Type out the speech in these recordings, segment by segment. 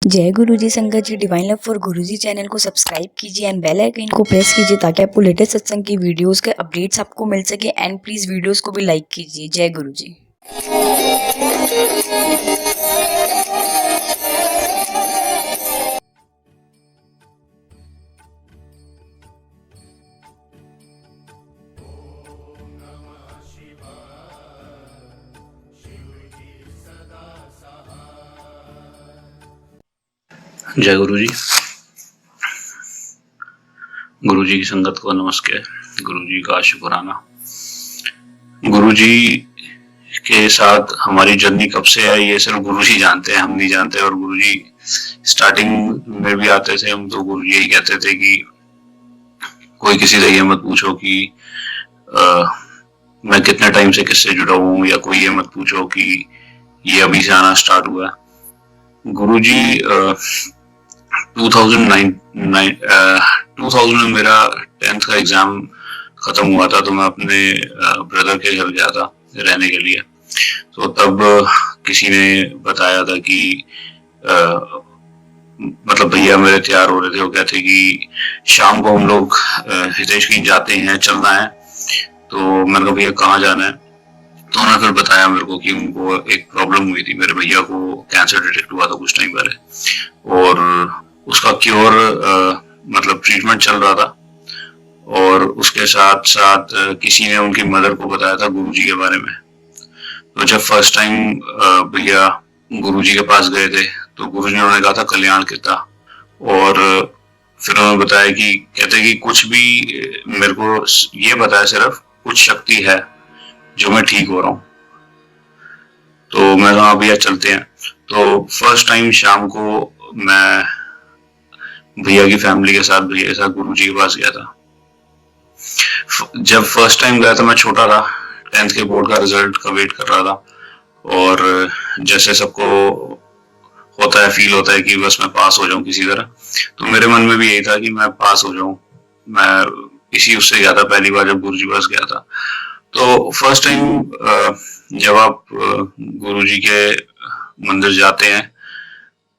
जय गुरुजी संगत जी। Divine love for Guruji channel को सब्सक्राइब कीजिए एंड बेल आइकन को प्रेस कीजिए ताकि आपको लेटेस्ट सत्संग की वीडियोस के अपडेट्स आपको मिल सके। एंड प्लीज वीडियोस को भी लाइक कीजिए। जय गुरुजी। जय गुरु जी। गुरु जी की संगत को नमस्कार। गुरु जी का शुक्राना। गुरु जी के साथ हमारी जर्नी कब से है ये सिर्फ गुरु जी जानते हैं, हम नहीं जानते। और गुरु जी स्टार्टिंग में भी आते थे हम तो गुरु जी यही कहते थे कि कोई किसी से ये मत पूछो कि मैं कितने टाइम से किससे जुड़ा हूँ, या कोई ये मत पूछो कि ये अभी से आना स्टार्ट हुआ है। गुरु जी 2000 में मेरा 10th का एग्जाम खत्म हुआ था, तो मैं अपने ब्रदर के घर गया था रहने के लिए। तो तब किसी ने बताया था कि मतलब भैया मेरे तैयार हो रहे थे, वो कहते कि शाम को हम लोग हितेश कहीं जाते हैं, चलना है। तो मैंने कहा भैया कहाँ जाना है? तो उन्होंने फिर बताया मेरे को कि उनको एक प्रॉब्लम हुई थी, मेरे भैया को कैंसर डिटेक्ट हुआ था कुछ टाइम पहले, और उसका क्योर मतलब ट्रीटमेंट चल रहा था। और उसके साथ साथ किसी ने उनकी मदर को बताया था गुरुजी के बारे में। तो जब फर्स्ट टाइम भैया गुरुजी के पास गए थे तो गुरुजी ने कहा था कल्याण कितना, और फिर उन्होंने बताया कि कहते कि कुछ भी मेरे को ये बताया, सिर्फ कुछ शक्ति है जो मैं ठीक हो रहा हूँ। तो मैं कहा भैया चलते हैं। तो फर्स्ट टाइम शाम को मैं भैया की फैमिली के साथ भैया के साथ गुरुजी के पास गया था। जब फर्स्ट टाइम गया था मैं छोटा था, 10th के बोर्ड का रिजल्ट का वेट कर रहा था, और जैसे सबको होता है, फील होता है कि बस मैं पास हो जाऊं किसी तरह। तो मेरे मन में भी यही था कि मैं पास हो जाऊं। मैं इसी उससे गया था पहली बार जब गुरुजी पास गया था। तो फर्स्ट टाइम जब आप गुरुजी के मंदिर जाते हैं,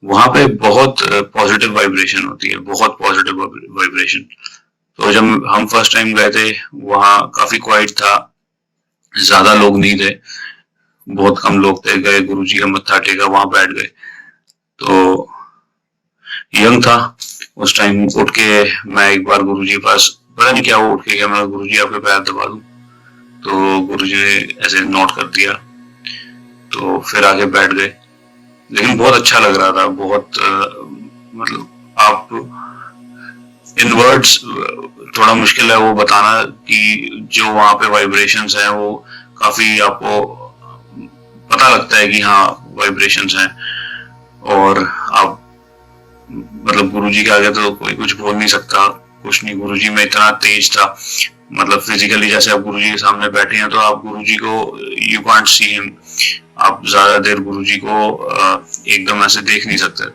वहां पे बहुत पॉजिटिव वाइब्रेशन होती है, बहुत पॉजिटिव वाइब्रेशन। तो जब हम फर्स्ट टाइम गए थे वहाँ काफी क्वाइट था, ज्यादा लोग नहीं थे, बहुत कम लोग थे। गए गुरुजी का मत्था टेका, वहां बैठ गए। तो यंग था उस टाइम, उठ के मैं एक बार गुरुजी के पास, पता नहीं क्या वो उठ के गया, मैं गुरुजी आपके पैर दबा दूं? तो गुरुजी ने ऐसे नोट कर दिया, तो फिर आके बैठ गए। लेकिन बहुत अच्छा लग रहा था, बहुत मतलब आप इन वर्ड्स थोड़ा मुश्किल है वो बताना कि जो वहां पे वाइब्रेशंस हैं वो काफी आपको पता लगता है कि हाँ वाइब्रेशंस हैं। और आप मतलब गुरुजी के आगे तो कोई कुछ बोल नहीं सकता, कुछ नहीं। गुरुजी में इतना तेज था, मतलब फिजिकली जैसे आप गुरुजी के सामने बैठे हैं तो आप गुरुजी को यू कांट सी हिम, आप ज्यादा देर गुरुजी को एकदम ऐसे देख नहीं सकते।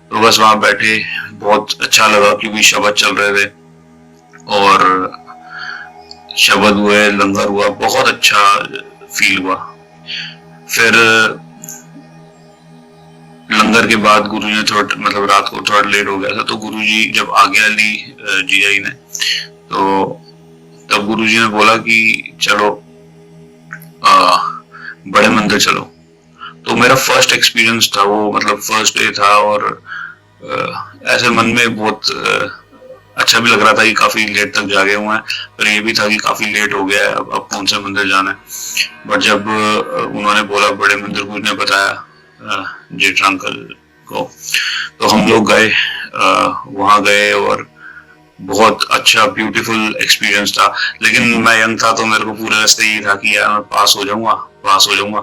तो बस वहां बैठे, बहुत अच्छा लगा क्योंकि शब्द चल रहे थे और शब्द हुए, लंगर हुआ, बहुत अच्छा फील हुआ। फिर लंगर के बाद गुरुजी ने थोड़ा, मतलब रात को थोड़ा लेट हो गया था, तो गुरुजी जब आज्ञा ली जीजा जी ने, तो तब गुरुजी ने बोला कि चलो बड़े मंदिर चलो। तो मेरा फर्स्ट एक्सपीरियंस था वो, मतलब फर्स्ट डे था, और ऐसे मन में बहुत अच्छा भी लग रहा था कि काफी लेट तक जागे हुए हैं, पर ये भी था कि काफी लेट हो गया है, अब कौन से मंदिर जाना है। बट जब उन्होंने बोला बड़े मंदिर, कुछ ने बताया जेठ अंकल को, तो हम लोग गए, वहां गए, और बहुत अच्छा ब्यूटीफुल एक्सपीरियंस था। लेकिन मैं यंग था तो मेरे को पूरे रास्ते ये था कि यार मैं पास हो जाऊंगा, पास हो जाऊंगा।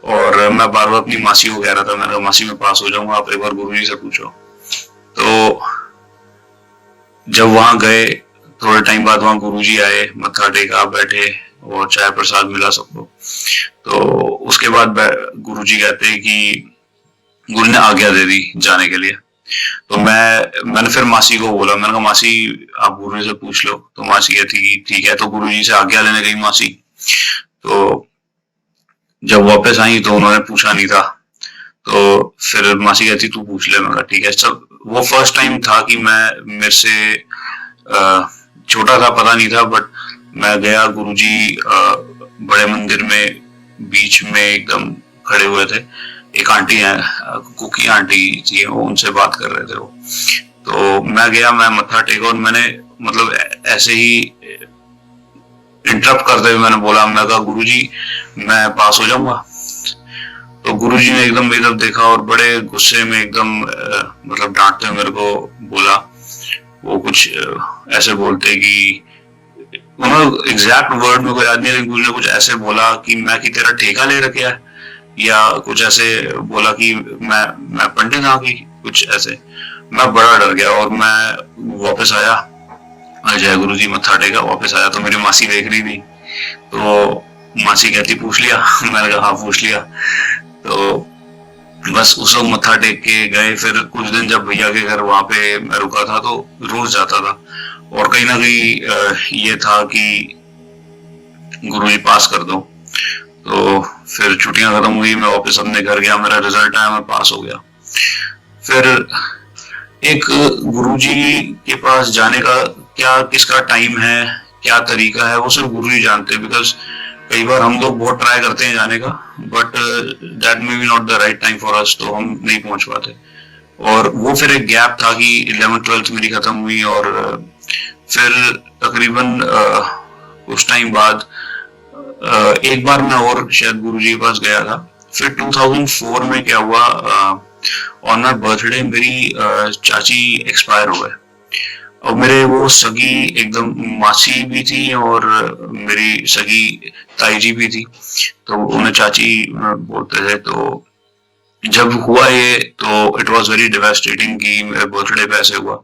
और मैं बार बार अपनी मासी को कह रहा था, मैंने कहा मासी मैं पास हो जाऊंगा, आप एक बार गुरुजी से पूछो। तो जब वहां गए थोड़े टाइम बाद वहां गुरुजी आए, मत्था टेका, बैठे और चाय प्रसाद मिला सबको। तो उसके बाद गुरुजी कहते कि गुरु ने आज्ञा दे दी जाने के लिए। तो मैंने फिर मासी को बोला, मैंने कहा मासी आप गुरु से पूछ लो। तो मासी कहती ठीक है। तो गुरुजी से आज्ञा लेने गई मासी। तो जब वापस आई तो उन्होंने पूछा नहीं था, तो फिर मासी कहती तू पूछ ले। मैं ठीक है। सब वो फर्स्ट टाइम था कि मैं मेरे से छोटा था, पता नहीं था, बट मैं गया। गुरुजी बड़े मंदिर में बीच में एकदम खड़े हुए थे। एक आंटी है, कुकी आंटी थी, वो उनसे बात कर रहे थे वो। तो मैं गया, मैं मत्था टेका और मैंने मतलब ऐसे ही इंटरप्ट करते हुए मैंने बोला, मैं कहा गुरुजी मैं पास हो जाऊंगा। तो गुरुजी ने एकदम मेरी तरफ देखा और बड़े गुस्से में एकदम मतलब डांटते हुए मेरे को बोला। वो कुछ ऐसे बोलते कि उन्होंने एग्जैक्ट वर्ड मेरे को याद नहीं, लेकिन गुरुजी ने कुछ ऐसे बोला कि मैं कि तेरा ठेका ले रखा है, या कुछ ऐसे बोला कि मैं पंडित हाँ की, कुछ ऐसे। मैं बड़ा डर गया और मैं वापस आया। जय गुरु जी मत्था टेका, वापस आया तो मेरी मासी देख रही थी। तो मासी कहती पूछ लिया? मैंने कहा हाँ पूछ लिया। तो बस उस वक्त मत्था टेक के गए। फिर कुछ दिन जब भैया के घर वहां पे मैं रुका था तो रोज जाता था, और कहीं ना कहीं ये था कि गुरुजी पास कर दो। तो फिर छुट्टियां खत्म हुई, मैं वापस अपने घर गया, मेरा रिजल्ट आया, मैं पास हो गया। फिर एक गुरुजी के पास जाने का क्या किसका टाइम है, क्या तरीका है, वो सिर्फ गुरुजी जानते हैं। बिकॉज कई बार हम लोग बहुत ट्राई करते हैं जाने का, but that may be not the right time for us, तो हम नहीं पहुंच पाते। और वो फिर एक गैप था कि 11th-12th मेरी खत्म हुई, और फिर तकरीबन उस टाइम बाद एक बार मैं और शायद गुरुजी के पास गया था। फिर 2004 में क्या हुआ, ऑन माई बर्थडे मेरी चाची एक्सपायर हो गए। और मेरे वो सगी एकदम मासी भी थी और मेरी सगी ताई जी भी थी, तो उन्हें चाची बोलते थे। तो जब हुआ ये तो इट वाज वेरी डिवास्टेटिंग कि मेरे बर्थडे पे ऐसे हुआ।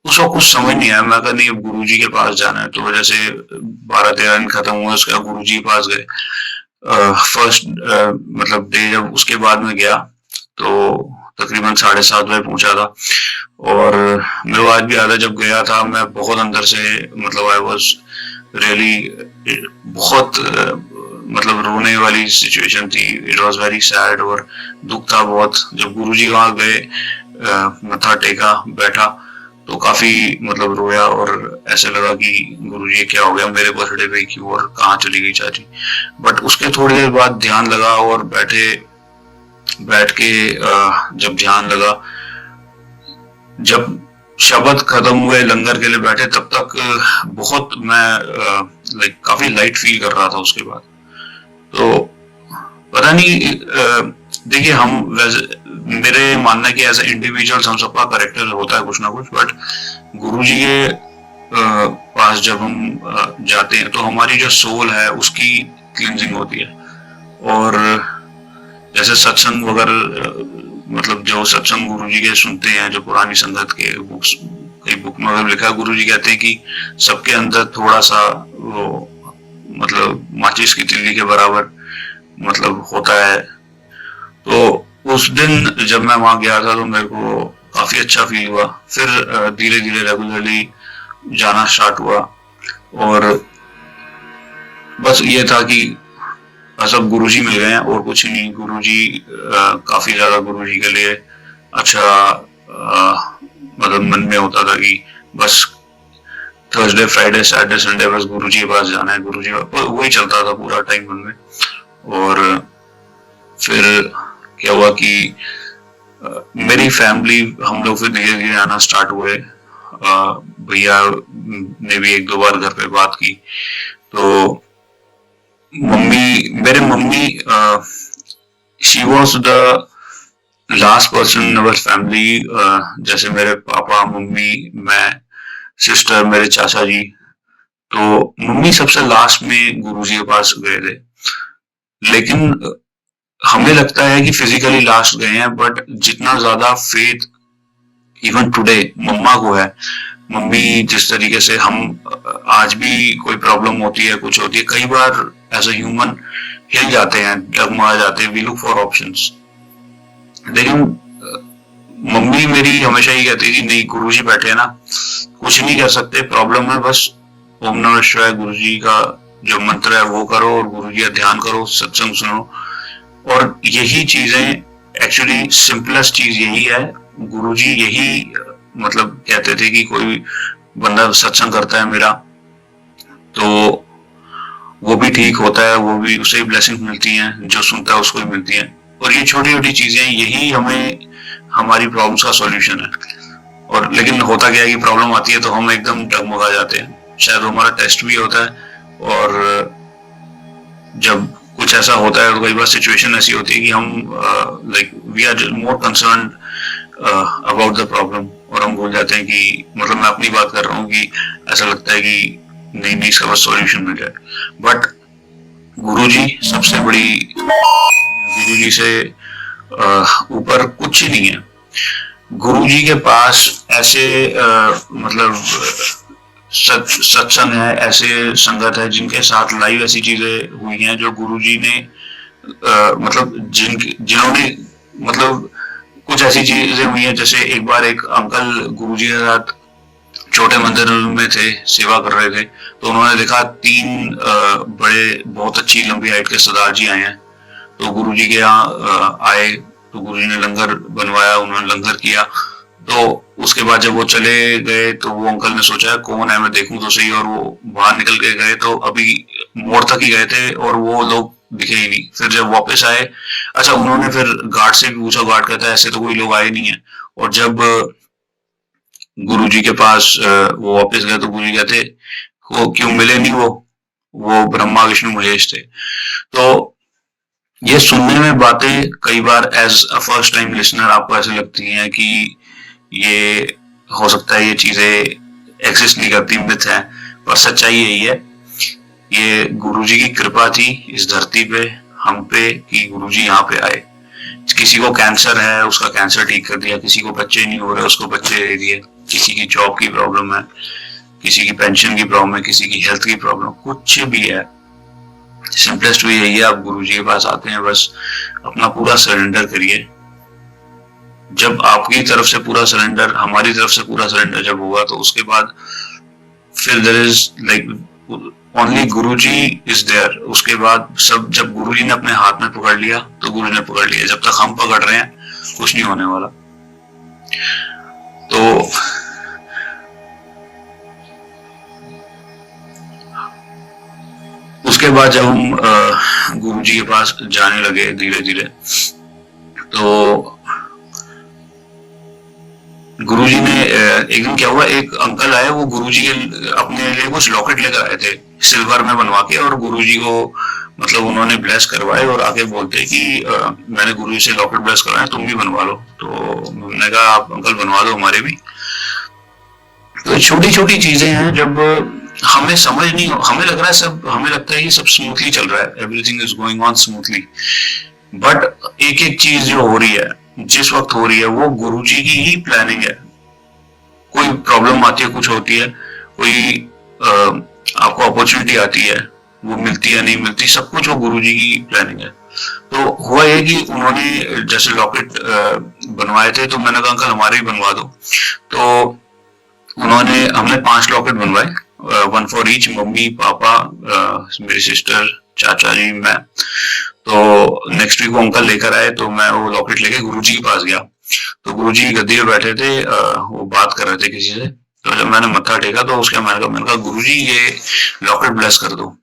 उसको कुछ समझ नहीं आया। मैं कहा नहीं अब गुरुजी के पास जाना है। तो जैसे 12-13 दिन खत्म हुआ, उसके बाद गुरुजी के पास गए। फर्स्ट मतलब डे जब उसके बाद में गया तो तकरीबन 7:30 बजे पहुंचा था। और मेरे को आज भी याद है जब गया था, मैं बहुत अंदर से मतलब आई वाज रियली बहुत मतलब रोने वाली सिचुएशन थी। इट वाज वेरी सैड और दुख था बहुत। जब गुरुजी वहां गए, मत्था टेका, बैठा, तो काफी मतलब रोया और ऐसे लगा कि गुरुजी क्या हो गया मेरे बर्थडे पे क्यों, और कहाँ चली गई चाची। बट उसके थोड़ी देर बाद ध्यान लगा और बैठ के जब ध्यान लगा, जब शब्द खत्म हुए, लंगर के लिए बैठे, तब तक बहुत मैं लाइक काफी लाइट फील कर रहा था उसके बाद। तो पता नहीं, देखिए हम मेरे मानना है कि एज ए इंडिविजुअल हम सबका करेक्टर होता है कुछ ना कुछ, बट गुरुजी के पास जब हम जाते हैं तो हमारी जो सोल है उसकी क्लींजिंग होती है। और जैसे सत्संग वगैरह मतलब जो सत्संग गुरुजी के सुनते हैं, जो पुरानी संगत के बुक्स, कई बुक में लिखा है, गुरुजी कहते हैं कि सबके अंदर थोड़ा सा वो मतलब माचिस की तिल्ली के बराबर मतलब होता है। तो उस दिन जब मैं वहां गया था तो मेरे को काफी अच्छा फील हुआ। फिर धीरे धीरे रेगुलरली जाना स्टार्ट हुआ, और बस ये था कि सब गुरुजी मिल गए हैं और कुछ नहीं। गुरुजी काफी ज्यादा गुरुजी के लिए अच्छा मतलब मन में होता था कि बस थर्सडे फ्राइडे सैटरडे संडे बस गुरुजी के पास जाना है, गुरुजी वही चलता था पूरा टाइम मन में। और फिर क्या हुआ कि मेरी फैमिली हम लोग फिर धीरे धीरे आना स्टार्ट हुए। भैया ने भी 1-2 बार घर पे बात की। तो मेरे mummy she was the last person in our family. जैसे मेरे पापा, मम्मी, मैं, सिस्टर, मेरे चाचा जी, तो मम्मी सबसे लास्ट में गुरुजी के पास गए थे। लेकिन हमें लगता है कि फिजिकली लास्ट गए हैं, बट जितना ज्यादा फेथ इवन टुडे मम्मा को है, मम्मी जिस तरीके से हम आज भी कोई प्रॉब्लम होती है, कुछ होती है, कई बार एज अ ह्यूमन हिल जाते हैं, डगमगा जाते हैं, वी लुक फॉर ऑप्शंस। लेकिन मम्मी मेरी हमेशा ही कहती थी नहीं गुरुजी बैठे हैं ना, कुछ नहीं कर सकते, प्रॉब्लम है बस ओम नमः शिवाय गुरुजी का जो मंत्र है वो करो और गुरुजी का ध्यान करो, सत्संग सुनो। और यही चीजें एक्चुअली सिंपलेस्ट चीज यही है। गुरुजी यही मतलब कहते थे कि कोई बंदा सत्संग करता है मेरा तो वो भी ठीक होता है, वो भी उसे भी ब्लेसिंग मिलती है, जो सुनता है उसको भी मिलती है। और ये छोटी छोटी चीजें यही हमें हमारी प्रॉब्लम्स का सॉल्यूशन है। और लेकिन होता क्या है कि प्रॉब्लम आती है तो हम एकदम डगमगा जाते हैं, शायद हमारा टेस्ट भी होता है। और जब कुछ ऐसा होता है तो कई बार सिचुएशन ऐसी होती है कि हम like we are more concern about the problem, और हम भूल जाते हैं कि मतलब मैं अपनी बात कर रहा हूँ कि ऐसा लगता है कि नहीं नहीं इसका बस सॉल्यूशन मिल जाए। बट गुरुजी सबसे बड़ी, गुरुजी से ऊपर कुछ ही नहीं है। गुरुजी के पास ऐसे मतलब सत्संग है, ऐसे संगत है जिनके साथ लाइव ऐसी चीजें हुई हैं जो गुरुजी ने मतलब जिन्होंने मतलब कुछ ऐसी चीजें हुई हैं। जैसे एक बार एक अंकल गुरुजी के साथ छोटे मंदिर में थे, सेवा कर रहे थे, तो उन्होंने देखा 3 बड़े बहुत अच्छी लंबी हाइट के सरदार जी आए हैं। तो गुरुजी के यहाँ आए तो गुरुजी ने लंगर बनवाया, उन्होंने लंगर किया। तो उसके बाद जब वो चले गए तो वो अंकल ने सोचा कौन है, मैं देखूं तो सही, और वो बाहर निकल के गए तो अभी मोड़ तक ही गए थे और वो लोग दिखे ही नहीं। फिर जब वापस आए, अच्छा उन्होंने फिर गार्ड से भी पूछा, गार्ड कहता है ऐसे तो कोई लोग आए नहीं है। और जब गुरुजी के पास वो वापस गए तो गुरुजी कहते वो क्यों मिले नहीं, वो ब्रह्मा विष्णु महेश थे। तो ये सुनने में बातें कई बार as a first time listener आपको ऐसे लगती हैं कि ये हो सकता है ये चीजें एग्जिस्ट नहीं करती, मिथ है, पर सच्चाई यही है। ये गुरुजी की कृपा थी इस धरती पे हम पे कि गुरुजी यहाँ पे आए। किसी को कैंसर है उसका कैंसर ठीक कर दिया, किसी को बच्चे नहीं हो रहे उसको बच्चे दे दिए, किसी की जॉब की प्रॉब्लम है, किसी की पेंशन की प्रॉब्लम है, किसी की हेल्थ की प्रॉब्लम, कुछ भी है, सिंपलेस्ट वे यही है, आप गुरुजी के पास आते हैं, बस अपना पूरा सरेंडर करिए। जब आपकी तरफ से पूरा सरेंडर, हमारी तरफ से पूरा सरेंडर जब होगा तो उसके बाद फिर there is like only Guruji is there. उसके बाद सब, जब गुरुजी ने अपने हाथ में पकड़ लिया तो गुरु ने पकड़ लिया, जब तक हम पकड़ रहे हैं कुछ नहीं होने वाला। तो उसके बाद जब हम गुरुजी के पास जाने लगे धीरे धीरे, तो गुरुजी ने एक दिन क्या हुआ, एक अंकल आए, वो गुरुजी के अपने लिए कुछ लॉकेट लेकर आए थे सिल्वर में बनवा के, और गुरुजी को मतलब उन्होंने ब्लेस करवाए और आके बोलते कि मैंने गुरुजी से लॉकेट ब्लेस करवाया, तुम भी बनवा लो। तो मैंने कहा आप अंकल बनवा दो हमारे भी। तो छोटी छोटी चीजें हैं, जब हमें समझ नहीं, हमें लग रहा है सब, हमें लगता है कि सब स्मूथली चल रहा है, everything is going on smoothly, but एक एक चीज जो हो रही है, जिस वक्त हो रही है, वो गुरुजी की ही प्लानिंग है। कोई प्रॉब्लम आती है, कुछ होती है, कोई आपको अपॉर्चुनिटी आती है, वो मिलती है नहीं मिलती, सब कुछ वो गुरुजी की प्लानिंग है। तो हुआ ये कि उन्होंने जैसे लॉकेट बनवाए थे, तो मैंने कहा अंकल हमारे भी बनवा दो। तो हमने 5 लॉकेट बनवाए, 1 फॉर ईच, मम्मी पापा मेरी सिस्टर, चाचा जी, मैं। तो नेक्स्ट वीक वो अंकल लेकर आए, तो मैं वो लॉकेट लेके गुरुजी के पास गया। तो गुरुजी गद्दी पे बैठे थे, वो बात कर रहे थे किसी से। तो जब मैंने मत्था टेका तो उसके मैंने कहा गुरुजी ये लॉकेट ब्लेस कर दो।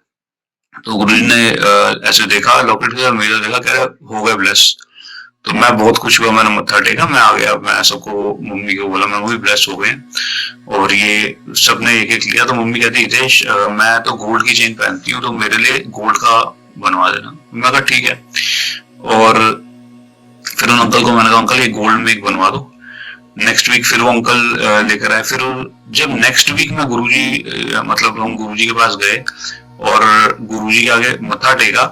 तो गुरुजी ने ऐसे देखा लॉकेट के, मेरा देखा, कह रहा हो गया ब्लेस। तो मैं बहुत खुश हुआ, मैंने मत्था टेका, मैं आ गया, मैं सबको मम्मी को बोला, मैं वो भी ब्लेस हो गए। और ये सबने एक एक लिया। तो मम्मी कहती हितेश मैं तो गोल्ड की चेन पहनती हूँ, तो मेरे लिए गोल्ड का बनवा देना। मैं कहा ठीक है। और फिर उन अंकल को मैंने कहा अंकल ये गोल्ड में एक बनवा दो। नेक्स्ट वीक फिर वो अंकल लेकर आए। फिर जब नेक्स्ट वीक में गुरुजी मतलब हम गुरुजी के पास गए और गुरुजी के आगे मत्था टेका,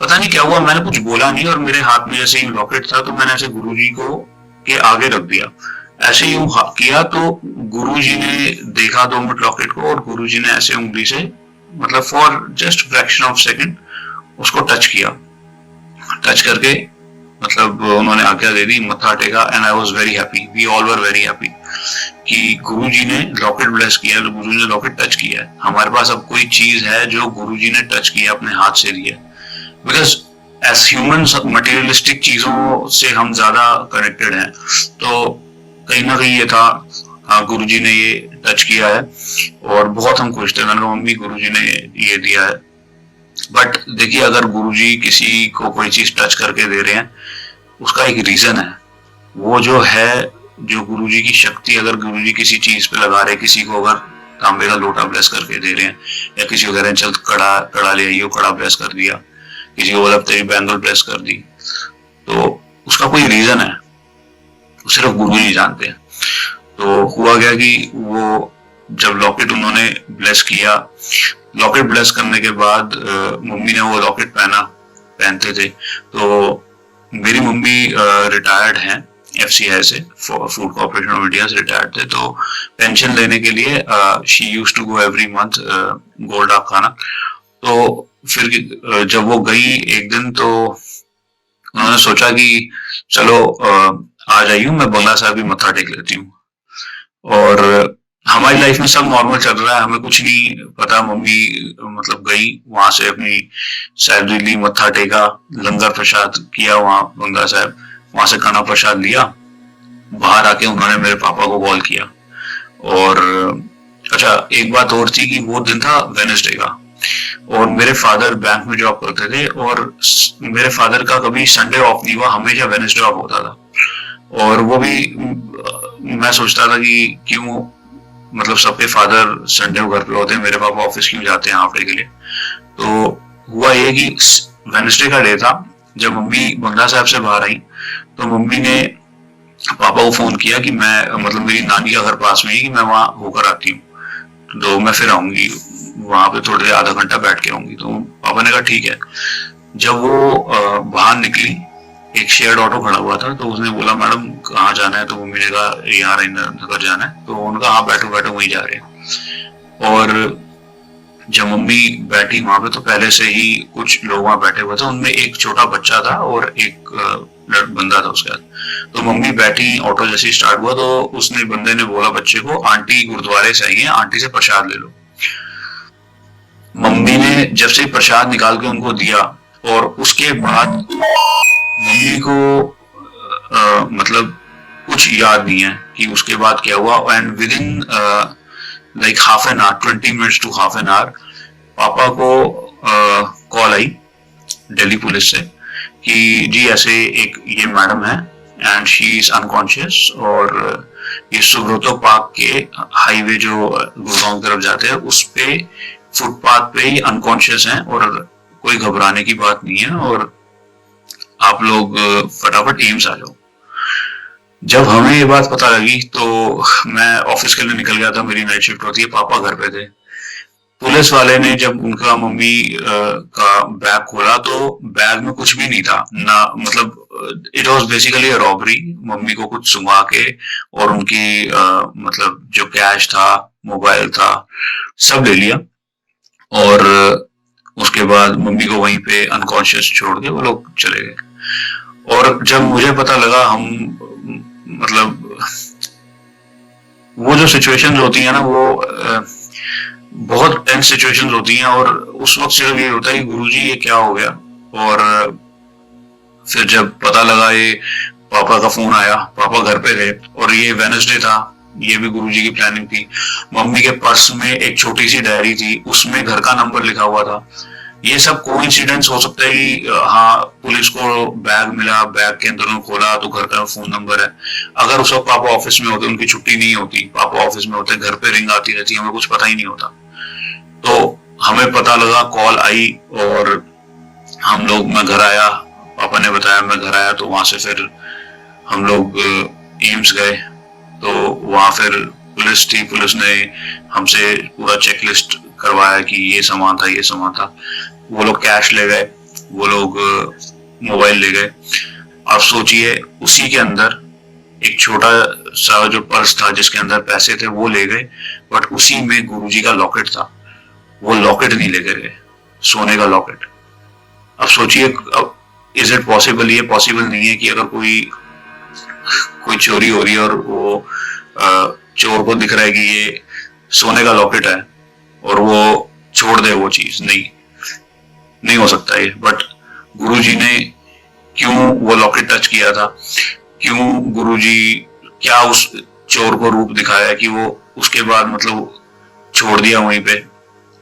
पता नहीं क्या हुआ, मैंने कुछ बोला नहीं, और मेरे हाथ में जैसे ही लॉकेट था तो मैंने ऐसे गुरुजी को के आगे रख दिया, ऐसे ही किया। तो गुरुजी ने देखा 2 मिनट लॉकेट को, और गुरुजी ने ऐसे उंगली से मतलब for just fraction of second उसको टच किया। टच करके मतलब उन्होंने आज्ञा दे दी, मत्था टेका, and I was very happy, we all were very happy कि गुरुजी ने लॉकेट ब्लेस किया, गुरुजी ने लॉकेट टच किया है। हमारे पास अब कोई चीज है जो गुरुजी ने टच किया, अपने हाथ से दिया। बिकॉज एज ह्यूमंस मटेरियलिस्टिक चीजों से हम ज्यादा कनेक्टेड हैं, तो कहीं ना कहीं ये था। हाँ, गुरुजी ने ये टच किया है और बहुत हम खुश थे। मैंने कहा मम्मी गुरुजी ने ये दिया है। बट देखिए, अगर गुरुजी किसी को कोई चीज टच करके दे रहे हैं, उसका एक रीजन है। वो जो है, जो गुरुजी की शक्ति अगर गुरुजी किसी चीज पे लगा रहे, किसी को अगर तांबे का लोटा ब्लेस करके दे रहे हैं, या किसी को कह रहे हैं चल कड़ा कड़ा ले आइयो, कड़ा ब्लेस कर दिया, किसी को बोला तेरी बैंगल ब्लेस कर दी, तो उसका कोई रीजन है, सिर्फ गुरुजी जानते हैं। तो हुआ गया कि वो जब लॉकेट उन्होंने ब्लेस किया, लॉकेट ब्लेस करने के बाद मम्मी ने वो लॉकेट पहनते थे। तो मेरी मम्मी रिटायर्ड हैं FCI से, फूड कॉर्पोरेशन ऑफ इंडिया से रिटायर्ड थे। तो पेंशन लेने के लिए she use to go every month Gol Dak Khana. तो फिर जब वो गई एक दिन, तो उन्होंने सोचा कि चलो आ जाइए, मैं बंगला साहब भी मत्था टेक लेती हूँ। और हमारी लाइफ में सब नॉर्मल चल रहा है, हमें कुछ नहीं पता। मम्मी मतलब गई वहां से, अपनी सैलरी ली, मत्था टेका, लंगर प्रसाद किया वहां बंगला साहब, वहां से खाना प्रसाद लिया। बाहर आके उन्होंने मेरे पापा को कॉल किया। और अच्छा, एक बात और थी कि वो दिन था वेडनेसडे का, और मेरे फादर बैंक में जॉब करते थे, और मेरे फादर का कभी संडे ऑफ नहीं हुआ, हमेशा वेडनेसडे ऑफ होता था। और वो भी मैं सोचता था कि क्यों, मतलब सबके फादर संडे को घर पे होते हैं, मेरे पापा ऑफिस क्यों जाते हैं हाफ डे के लिए। तो हुआ ये कि वेडनेसडे का डे था। जब मम्मी बंगला साहब से बाहर आई, तो मम्मी ने पापा को फोन किया कि मैं, मतलब मेरी नानी का घर पास में ही, कि मैं वहां होकर आती हूँ, तो मैं फिर आऊंगी वहां पे, थोड़ी देर आधा घंटा बैठ के आऊंगी। तो पापा ने कहा ठीक है। जब वो बाहर निकली, एक शेयर्ड ऑटो खड़ा हुआ था, तो उसने बोला मैडम कहाँ जाना है, तो मम्मी ने कहा यहाँ नगर जाना है। तो उन्होंने कहा हाँ बैठो बैठो, वहीं जा रहे हैं। और जब मम्मी बैठी वहां पे, तो पहले से ही कुछ लोग वहां बैठे हुए थे, उनमें एक छोटा बच्चा था और एक बंदा था उसके साथ। तो मम्मी बैठी, ऑटो जैसे स्टार्ट हुआ, तो उसने बंदे ने बोला बच्चे को, आंटी गुरुद्वारे से आई है, आंटी से प्रसाद ले लो। मम्मी ने जब से प्रसाद निकाल के उनको दिया, और उसके बाद मम्मी को मतलब कुछ याद नहीं है कि उसके बाद क्या हुआ। And within like half an hour, 20 minutes to half an hour, पापा को कॉल आई दिल्ली पुलिस से कि जी ऐसे एक ये मैडम है एंड शी इज अनकॉन्शियस, और ये सुब्रतो पार्क के हाईवे जो गुड़गांव की तरफ जाते हैं, उस पे फुटपाथ पे ही अनकॉन्शियस हैं, और कोई घबराने की बात नहीं है, और आप लोग फटाफट एम्स आ जाओ। जब हमें ये बात पता लगी, तो मैं ऑफिस के लिए निकल गया था, मेरी नाइट शिफ्ट होती है, पापा घर पे थे। पुलिस वाले ने जब उनका मम्मी का बैग खोला, तो बैग में कुछ भी नहीं था ना, मतलब it was basically a robbery. Mummy को कुछ सुंघा के, और उनकी मतलब जो कैश था, मोबाइल था, सब ले लिया। और उसके बाद मम्मी को वहीं पे अनकॉन्शियस छोड़ के वो लोग चले गए। और जब मुझे पता लगा, हम मतलब वो जो सिचुएशंस होती है ना, वो बहुत टेंस सिचुएशंस होती हैं, और उस वक्त सिर्फ ये होता है कि गुरुजी ये क्या हो गया। और फिर जब पता लगा, ये पापा का फोन आया, पापा घर पे थे, और ये वेडनेसडे था, ये भी गुरुजी की प्लानिंग थी। मम्मी के पर्स में एक छोटी सी डायरी थी, उसमें घर का नंबर लिखा हुआ था। ये सब कोइंसिडेंस हो सकता है कि हाँ, पुलिस को बैग मिला, बैग के अंदर उन्होंने खोला तो घर का फोन नंबर है। अगर उस वक्त पापा ऑफिस में होते, उनकी छुट्टी नहीं होती, पापा ऑफिस में होते, घर पे रिंग आती रहती, हमें कुछ पता ही नहीं होता। तो हमें पता लगा, कॉल आई, और हम लोग, मैं घर आया, पापा ने बताया, मैं घर आया, तो वहां से फिर हम लोग एम्स गए। तो वहां फिर पुलिस थी, पुलिस ने हमसे पूरा चेकलिस्ट करवाया कि ये सामान था, ये सामान था। वो लोग कैश ले गए, वो लोग मोबाइल ले गए। आप सोचिए, उसी के अंदर एक छोटा सा जो पर्स था जिसके अंदर पैसे थे, वो ले गए, बट उसी में गुरुजी का लॉकेट था, वो लॉकेट नहीं लेकर गए, सोने का लॉकेट। अब सोचिए, अब इज इट पॉसिबल? ये पॉसिबल नहीं है कि अगर कोई चोरी हो रही है और वो चोर को दिख रहा है कि ये सोने का लॉकेट है, और वो छोड़ दे वो चीज, नहीं हो सकता ये। बट गुरुजी ने क्यों वो लॉकेट टच किया था, क्यों गुरुजी, क्या उस चोर को रूप दिखाया कि वो उसके बाद मतलब छोड़ दिया वहीं पे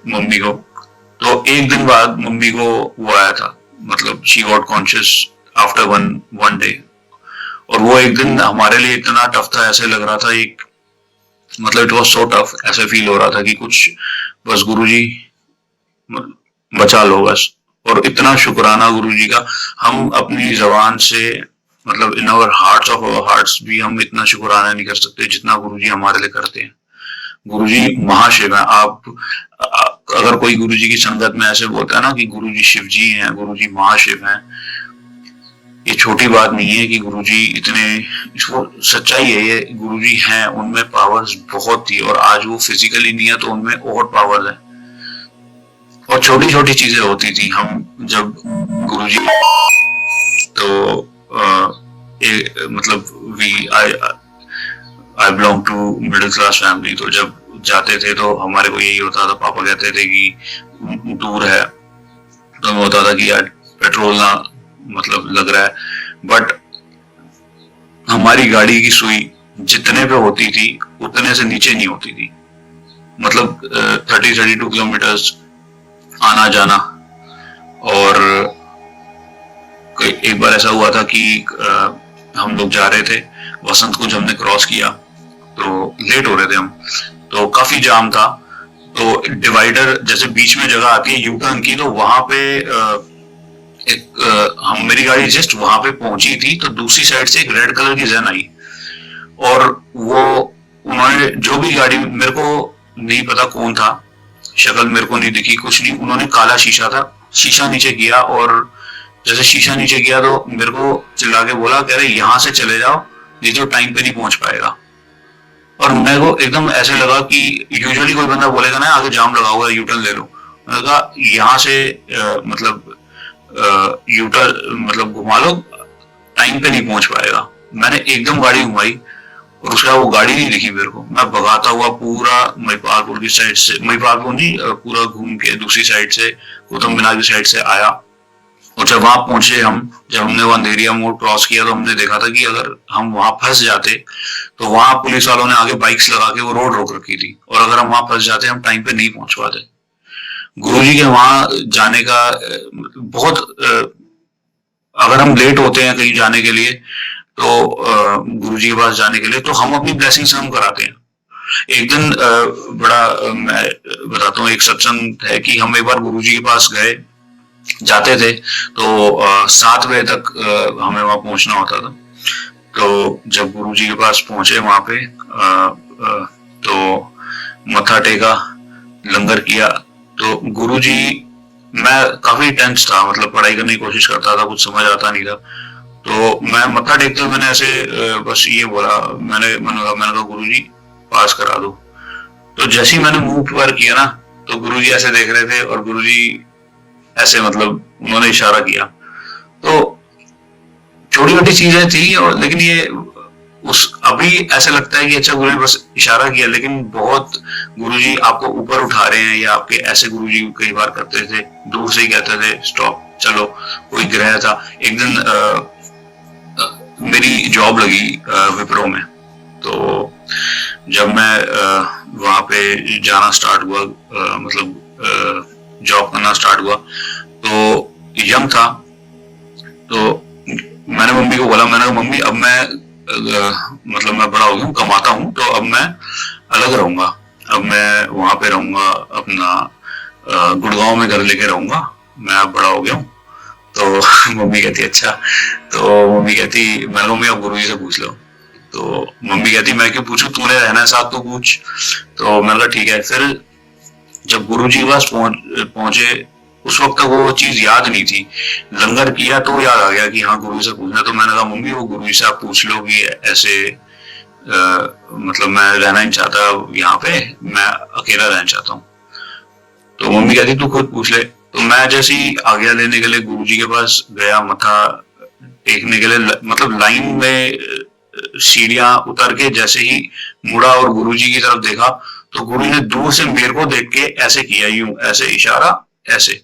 मम्मी को। तो एक दिन बाद मम्मी को वो आया था, मतलब she got conscious after one day. और वो एक दिन हमारे लिए इतना टफ था, ऐसे लग रहा था एक, मतलब इट वाज सो टफ, ऐसे फील हो रहा था कि कुछ बस गुरुजी बचा लो बस। और इतना शुक्राना गुरुजी का, हम अपनी जबान से मतलब in our hearts of our hearts भी हम इतना शुक्राना नहीं कर सकते जितना गुरुजी हमारे लिए करते हैं। गुरुजी महाशिव है। आप अगर कोई गुरुजी की संगत में ऐसे बोलता है ना कि गुरुजी शिव जी हैं, गुरुजी महाशिव हैं, ये छोटी बात नहीं है कि गुरुजी इतने, इसको सच्चाई है, ये गुरुजी हैं, उनमें पावर्स बहुत थी और आज वो फिजिकली नहीं है तो उनमें और पावर्स है। और छोटी छोटी चीजें होती थी, हम जब गुरुजी तो मतलब we I belong to middle class family, तो जब जाते थे तो हमारे को यही होता था, पापा कहते थे कि दूर है तो हमें होता था कि यार पेट्रोल ना मतलब लग रहा है, बट हमारी गाड़ी की सुई जितने पे होती थी उतने से नीचे नहीं होती थी, मतलब 32 किलोमीटर्स आना जाना। और एक बार ऐसा हुआ था कि हम लोग जा रहे थे वसंत कुंज, हमने क्रॉस किया तो लेट हो रहे थे हम, तो काफी जाम था। तो डिवाइडर जैसे बीच में जगह आती है यू टर्न की, तो वहां पे हम मेरी गाड़ी जस्ट वहां पे पहुंची थी तो दूसरी साइड से एक रेड कलर की जैन आई, और वो उन्होंने जो भी गाड़ी, मेरे को नहीं पता कौन था, शक्ल मेरे को नहीं दिखी, कुछ नहीं, उन्होंने काला शीशा था, शीशा नीचे किया, और जैसे शीशा नीचे किया तो मेरे को चिल्ला के बोला, कह रहे यहाँ से चले जाओ नहीं तो टाइम पे नहीं पहुंच पाएगा। और मेरे को एकदम ऐसे लगा कि यूजुअली कोई बंदा बोलेगा ना आगे जाम लगा हुआ है यूटर्न ले लो, मैंने कहा यहाँ से मतलब यूटर्न मतलब घुमा लो, टाइम पे नहीं पहुंच पाएगा। मैंने एकदम गाड़ी घुमाई और उसका वो गाड़ी नहीं दिखी मेरे को, मैं भगाता हुआ पूरा महिपालपुर की साइड से, महिपालपुर नहीं पूरा घूम के दूसरी साइड से गौतम मीनार की साइड से आया। और जब वहां पहुंचे हम, जब हमने वो अंधेरिया मोड़ क्रॉस किया तो हमने देखा था कि अगर हम वहां फंस जाते तो वहां पुलिस वालों ने आगे बाइक्स लगा के वो रोड रोक रखी थी, और अगर हम वहां फंस जाते हम टाइम पे नहीं पहुंच पाते। गुरुजी के वहां जाने का बहुत अगर हम लेट होते हैं कहीं जाने के लिए तो गुरुजी के पास जाने के लिए, तो हम अपनी ब्लेसिंग्स हम कराते हैं। एक दिन बड़ा मैं बताता हूँ, एक सत्संग है कि हम एक बार गुरुजी के पास गए, जाते थे तो 7 बजे तक हमें वहां पहुंचना होता था। तो जब गुरुजी के पास पहुंचे वहां पे तो मत्था टेका, लंगर किया, तो गुरुजी, मैं काफी टेंस था, मतलब पढ़ाई करने की कोशिश करता था, कुछ समझ आता नहीं था, तो मैं मत्था टेकते हुए मैंने ऐसे बस ये बोला, मैंने कहा गुरुजी पास करा दो। तो जैसे ही मैंने मुंह पर किया ना तो गुरुजी ऐसे देख रहे थे और गुरुजी ऐसे मतलब उन्होंने इशारा किया। तो छोटी छोटी चीजें थी, और लेकिन ये उस अभी ऐसा लगता है कि अच्छा गुरुजी बस इशारा किया, लेकिन बहुत गुरुजी आपको ऊपर उठा रहे हैं, या आपके ऐसे गुरुजी कई बार करते थे, दूर से ही कहते थे स्टॉप चलो, कोई ग्रह था। एक दिन मेरी जॉब लगी विप्रो में, तो जब मैं वहां पे जाना स्टार्ट हुआ, मतलब जॉब करना स्टार्ट हुआ, तो यंग था, तो मैंने मम्मी को बोला, मैंने कहा मम्मी अब मैं मतलब मैं बड़ा हो गया हूँ, कमाता हूँ, तो अब मैं अलग रहूंगा, अब मैं वहां पे रहूंगा, अपना गुड़गांव में घर लेके रहूंगा, मैं अब बड़ा हो गया हूँ। तो मम्मी कहती अच्छा, तो मम्मी कहती, मैं मम्मी अब गुरुजी से पूछ लो, तो मम्मी कहती मैं क्यों पूछूं, तूने रहना है साथ तो पूछ। तो मैंने कहा ठीक है। फिर जब गुरुजी के पास पहुंचे उस वक्त तक वो चीज याद नहीं थी, लंगर किया तो याद आ गया कि हाँ गुरु से पूछना। तो मैंने कहा मम्मी वो गुरु से आप पूछ लो कि ऐसे मतलब मैं रहना नहीं चाहता यहाँ पे, मैं अकेला रहना चाहता हूँ। तो मम्मी कहती तू खुद पूछ ले। तो मैं जैसे ही आज्ञा लेने के लिए गुरुजी के पास गया, मत्था टेकने के लिए, मतलब लाइन में सीढ़ियां उतर के जैसे ही मुड़ा और गुरुजी की तरफ देखा, तो गुरु ने दूर से मेरे को देख के ऐसे किया, यूं ऐसे इशारा ऐसे,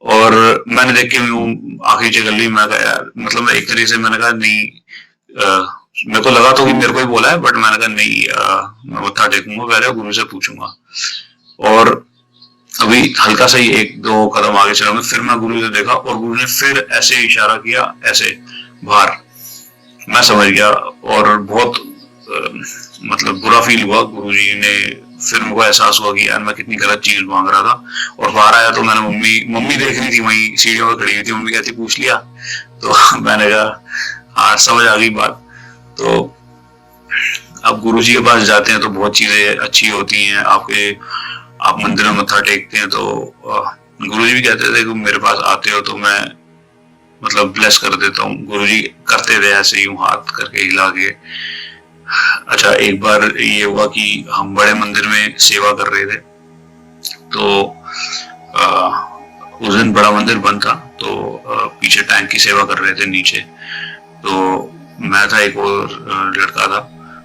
और मैंने देख के आंखें चल ली। मैं कहा यार, मतलब मैं एक तरीके से मैंने कहा नहीं, मेरे को लगा तो कि मेरे को ही बोला है, बट मैंने कहा नहीं, मैं मत्था टेकूंगा पहले, गुरु से पूछूंगा। और अभी हल्का सा ही एक दो कदम आगे चला मैं, फिर मैं गुरु से देखा और गुरु ने फिर ऐसे इशारा किया, ऐसे बाहर। मैं समझ गया और बहुत मतलब बुरा फील हुआ। गुरुजी ने फिर मुझको एहसास हुआ कि यार मैं कितनी गलत चीज मांग रहा था। और बाहर आया तो मैंने मम्मी देख रही थी, वहीं सीढ़ियों पर खड़ी हुई थी। मम्मी कहती पूछ लिया, तो मैंने कहा हाँ, समझ आ गई बात। तो अब गुरुजी के पास जाते हैं तो बहुत चीजें अच्छी होती हैं। आप मंदिर में मत्था टेकते हैं तो गुरुजी भी कहते थे कि मेरे पास आते हो तो मैं मतलब ब्लेस कर देता हूँ। गुरुजी करते थे ऐसे यूं हाथ करके हिला के। अच्छा, एक बार ये हुआ कि हम बड़े मंदिर में सेवा कर रहे थे, तो उस दिन बड़ा मंदिर बंद था, तो पीछे टैंक की सेवा कर रहे थे नीचे। तो मैं था, एक और लड़का था।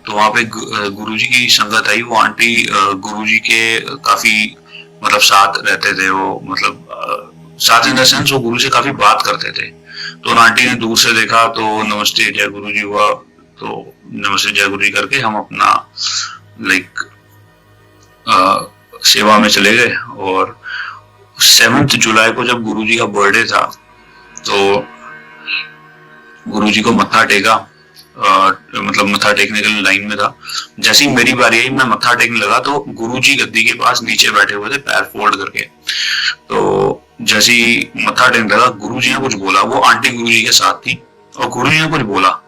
तो वहां पे गुरुजी की संगत आई। वो आंटी गुरुजी के काफी मतलब साथ रहते थे। वो मतलब साथ इन द सेंस वो गुरु से काफी बात करते थे। तो उन आंटी ने दूर से देखा तो नमस्ते जय गुरुजी हुआ। तो नमस्ते जय गुरुजी करके हम अपना लाइक सेवा में चले गए। और 7 जुलाई को जब गुरुजी का बर्थडे था तो गुरुजी को मत्था टेका, मतलब मत्था टेकने के लिए लाइन में था। जैसे ही मेरी बारी आई, मैं मत्था टेकने लगा तो गुरुजी गद्दी के पास नीचे बैठे हुए थे, पैर फोल्ड करके। तो जैसे ही मत्था टेकने लगा, गुरुजी ने कुछ बोला। वो आंटी गुरुजी के साथ थी और गुरुजी ने कुछ बोला,